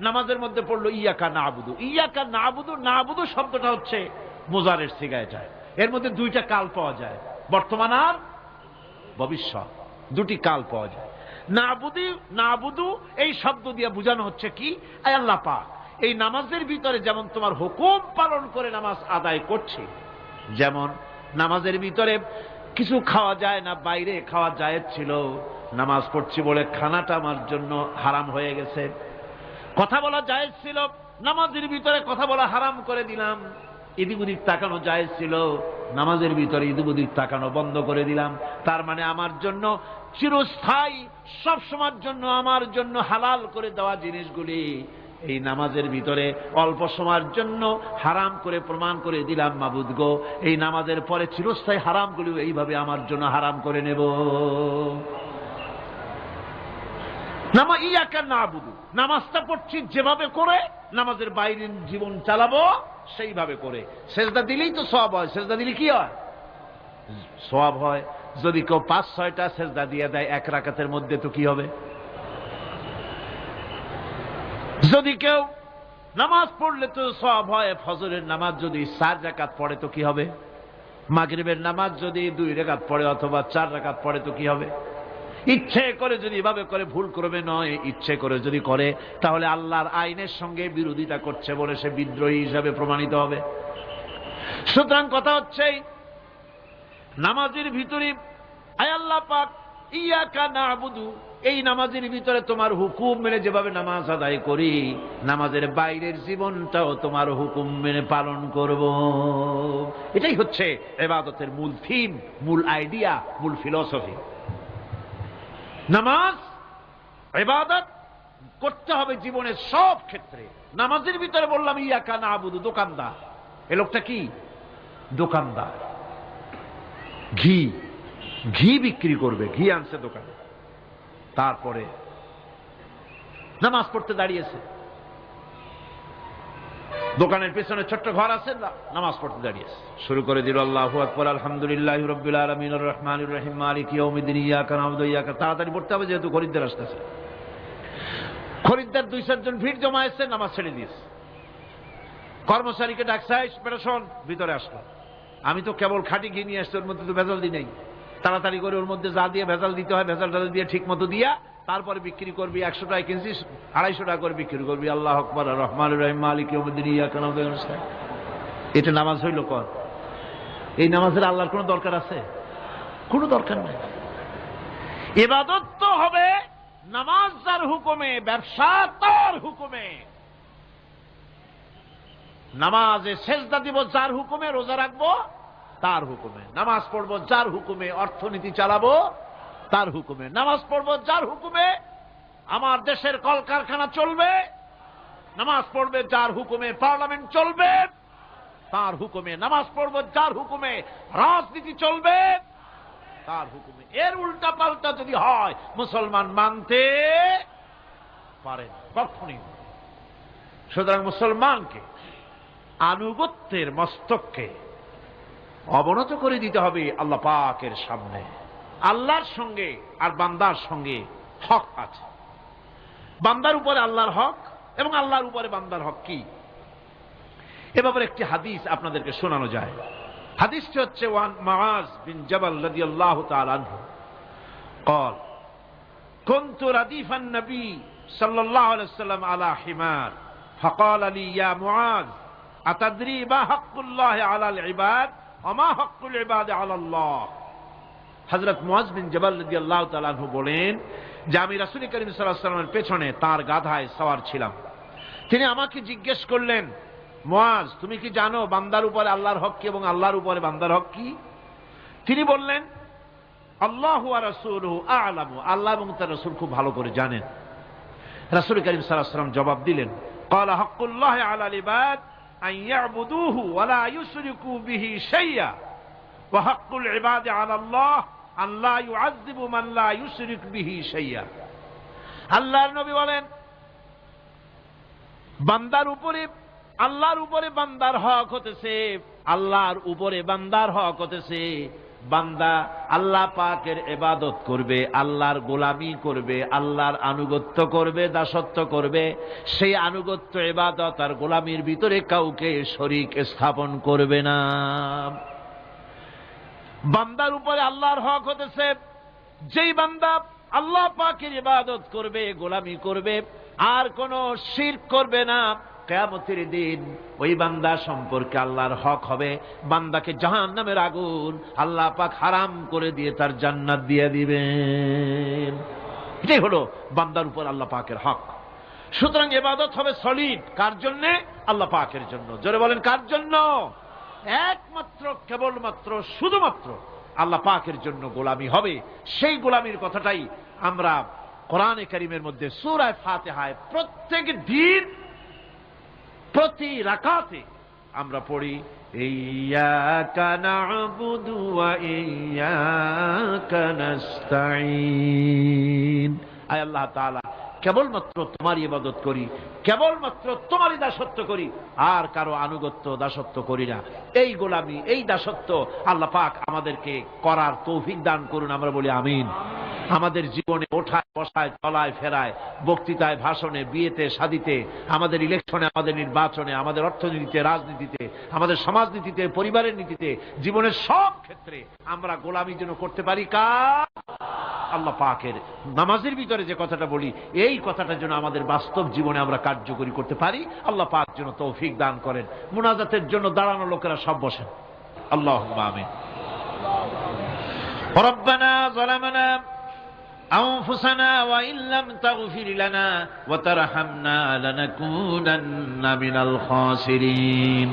নামাজের মধ্যে পড়লো ইয়াকা না'বুদু। ইয়াকা না'বুদু, না'বুদু শব্দটা হচ্ছে মুজারের সিগায় যায়, এর মধ্যে দুইটা কাল পাওয়া যায়, বর্তমান আর ভবিষ্যৎ, দুটি কাল পাওয়া যায়। না'বুদু এই শব্দ দিয়ে বোঝানো হচ্ছে কি, আল্লাহ পাক এই নামাজের ভিতরে যেমন তোমার হুকুম পালন করে নামাজ আদায় করছি, যেমন নামাজের ভিতরে কিছু খাওয়া যায় না, বাইরে খাওয়া জায়েজ ছিল, নামাজ পড়ছি বলে খানাটা আমার জন্য হারাম হয়ে গেছে। কথা বলা জায়েজ ছিল, নামাজের ভিতরে কথা বলা হারাম করে দিলাম। এদিক ওদিক তাকানো জায়েজ ছিল, নামাজের ভিতরে এদিক ওদিক তাকানো বন্ধ করে দিলাম। তার মানে আমার জন্য চিরস্থায়ী, সব সময়ের জন্য আমার জন্য হালাল করে দেওয়া জিনিসগুলি এই নামাজের ভিতরে অল্প সময়ের জন্য হারাম করে প্রমাণ করে দিলাম। মাবুদ গো, এই নামাজের পরে চিরস্থায়ী হারামগুলি এইভাবে আমার জন্য হারাম করে নেব। ইয়াকা না'বুদু, নামাজটা পড়ছি যেভাবে করে নামাজের বাইরের জীবন চালাবো সেইভাবে করে। সেজদা দিলেই তো সওয়াব হয়, সেজদা দিলে কি হয়? সওয়াব হয়। যদি কেউ 5-6টা সেজদা দিয়ে দেয় এক রাকাতের মধ্যে তো কি হবে? যদি কেউ নামাজ পড়লে তো সওয়াব হয়। ফজরের নামাজ যদি 4 রাকাত পড়ে তো কি হবে? মাগরিবের নামাজ যদি 2 রাকাত পড়ে অথবা 4 রাকাত পড়ে তো কি হবে? ইচ্ছে করে যদি এভাবে করে, ভুল করবে নয়, ইচ্ছে করে যদি করে তাহলে আল্লাহর আইনের সঙ্গে বিরোধিতা করছে বলে সে বিদ্রোহী হিসাবে প্রমাণিত হবে। সুতরাং কথা হচ্ছে নামাজের ভিতরে আল্লাহ পাক ইয়াকা না'বুদু, এই নামাজের ভিতরে তোমার হুকুম মেনে যেভাবে নামাজ আদায় করি, নামাজের বাইরের জীবনটাও তোমার হুকুম মেনে পালন করব। এটাই হচ্ছে ইবাদতের মূল থিম, মূল আইডিয়া, মূল ফিলসফি। নামাজ ইবাদত করতে হবে জীবনের সব ক্ষেত্রে। নামাজের ভিতরে বললাম ইয়াকা না'বুদু, দোকানদার, এ লোকটা কি? দোকানদার, ঘি বিক্রি করবে, ঘি আনছে দোকানে, তারপরে নামাজ পড়তে দাঁড়িয়েছে। দোকানের পেছনে ছোট্ট ঘর আছে, নামাজ পড়তে দাঁড়িয়েছে, শুরু করে দিল আল্লাহু আকবার, আলহামদুলিল্লাহি রাব্বিল আলামিন আর রহমানির রহিম মালিকি ইয়াউমিদ্দিন, ইয়াকা না'বুদু ওয়া ইয়াকা। তাড়াতাড়ি পড়তে হবে যেহেতু খরিদ্দার আসতেছে। খরিদ্দার 2-4 জন ভিড় জমায়েছে, নামাজ ছেড়ে দিয়েছে। কর্মচারীকে ডাকছে, বেটা শোন, ভিতরে আসলো। আমি তো কেবল খাঁটি ঘি নিয়ে আসছি, ওর মধ্যে তো ভেজাল দিই নাই। তাড়াতাড়ি করে ওর মধ্যে যা দিয়ে ভেজাল দিতে হয় ভেজাল টাজাল দিয়ে ঠিক মতো দিয়া তারপরে বিক্রি করবি। 100 টাকা কিনছি, 250 টাকা করে বিক্রি করবি। আল্লাহ আকবার, রহমান রহিম, মালিক ইয়াউমিদ্দিন, ইয়াকা না'বুদু ওয়া ইয়াকা নাস্তাঈন। এটা নামাজ হইল? কর। এই নামাজের আল্লাহর কোনো দরকার আছে? কোনো দরকার নাই। ইবাদত তো হবে নামাজ যার হুকুমে, ব্যবসা তার হুকুমে। নামাজে সেজদা দিব যার হুকুমে, রোজা রাখবো তার হুকুমে, নামাজ পড়বো যার হুকুমে, অর্থনীতি চালাবো তার হুকুমে, নামাজ পড়বো যার হুকুমে, আমার দেশের কলকারখানা চলবে, নামাজ পড়বে যার হুকুমে, পার্লামেন্ট চলবে তার হুকুমে, নামাজ পড়বো যার হুকুমে, রাজনীতি চলবে তার হুকুমে। এর উল্টা পাল্টা যদি হয় মুসলমান মানতে পারেন কখনই। সুতরাং মুসলমানকে আনুগত্যের মস্তককে অবনত করে দিতে হবে আল্লাহ পাকের সামনে। আল্লাহর সঙ্গে আর বান্দার সঙ্গে হক আছে। বান্দার উপরে আল্লাহর হক এবং আল্লাহর উপরে বান্দার হক কি, এ ব্যাপারে একটি হাদিস আপনাদেরকে শোনানো যায়। হাদিসটি হচ্ছে ওয়ান মুআজ বিন জাবাল রাদিয়াল্লাহু তাআলা আনহু قال كنت رديف النبي صلى الله عليه وسلم على حمار فقال لي يا معاذ أتدري ما حق الله على العباد وما حق العباد على الله। হযরত মুআজ বিন জাবাল রাদিয়াল্লাহু তাআলা আনহু বলেন যে আমি রাসূল করিম সাল্লাল্লাহু আলাইহি ওয়াসাল্লামের পেছনে তার গাধায় সওয়ার ছিলাম। তিনি আমাকে জিজ্ঞেস করলেন, মুআজ তুমি কি জানো বান্দার উপরে আল্লাহর হক কি এবং আল্লাহর উপরে বান্দার হক কি? তিনি বললেন, আল্লাহু ওয়া রাসূলুহু আ'লামু, আল্লাহ এবং তার রাসূল খুব ভালো করে জানেন। রাসূল করিম সাল্লাল্লাহু আলাইহি ওয়াসাল্লাম জবাব দিলেন, ক্বালা হাক্কুল্লাহি আলাল ইবাদ আন ইয়া'বুদুহু ওয়া লা ইউশরিকু বিহি শাইয়্যা ওয়া হাক্কুল ইবাদি আলাল্লাহ আন লা ইউ'আযযিবু মান লা ইউশরিক বিহি শাইয়্যা। আল্লাহর নবী বলেন, বান্দার উপরে আল্লাহর উপরে বান্দার হক হতেছে, আল্লাহর উপরে বান্দার হক হতেছে বান্দা আল্লাহ পাকের ইবাদত করবে, আল্লাহর গোলামি করবে, আল্লাহর আনুগত্য করবে, দাসত্ব করবে। সেই আনুগত্য, ইবাদত আর গোলামির ভিতরে কাউকে শরীক স্থাপন করবে না। বান্দার উপরে আল্লাহর হক হতেছে যেই বান্দা আল্লাহ পাকের ইবাদত করবে, গোলামি করবে, আর কোনো শিরক করবে না, কিয়ামতের দিন ওই বান্দা সম্পর্কে আল্লাহর হক হবে বান্দাকে জাহান্নামের আগুন আল্লাহ পাক হারাম করে দিয়ে তার জান্নাত দিয়ে দিবেন। এটাই হলো বান্দার উপর আল্লাহ পাকের হক। সুতরাং ইবাদত হবে সলিড কার জন্য? আল্লাহ পাকের জন্য। জোরে বলেন কার জন্য? একমাত্র, কেবলমাত্র, শুধুমাত্র আল্লাহ পাকের জন্য গোলামি হবে। সেই গোলামির কথাটাই আমরা কোরআনে কারীমের মধ্যে সূরা ফাতিহায় প্রত্যেক দিন প্রতি রাকাতে আমরা পড়ি, ইয়্যাকা না'বুদু ওয়া ইয়্যাকা নাস্তাঈন। আয় আল্লাহ তাআলা, কেবলমাত্র তোমার ইবাদত করি, কেবলমাত্র তোমারই দাসত্ব করি, আর কারো আনুগত্য দাসত্ব করি না। এই গোলামি, এই দাসত্ব আল্লাহ পাক আমাদেরকে করার তৌফিক দান করুন। আমরা বলি আমিন। আমাদের জীবনে ওঠায় বসায়, চলায় ফেরায়, বক্তৃতায়, ভাষণে, বিয়েতে, শাদীতে, আমাদের ইলেকশনে, আমাদের নির্বাচনে, আমাদের অর্থনীতিতে, রাজনীতিতে, আমাদের সমাজনীতিতে, পরিবারের নীতিতে, জীবনের সব ক্ষেত্রে আমরা গোলামি যেন করতে পারি কার? আল্লাহ পাকের। নামাজের ভিতরে যে কথাটা বলি, এই কথাটা যেন আমাদের বাস্তব জীবনে আমরা কার্যকরী করতে পারি। আল্লাহ পাক যেন তৌফিক দান করেন। মুনাজাতের জন্য দাঁড়ানো লোকেরা সব বসেন। আল্লাহুম্মা আমিন। রব্বানা যালামনা أنفسنا وإن لم تغفر لنا وترحمنا لنكونن من الخاسرين।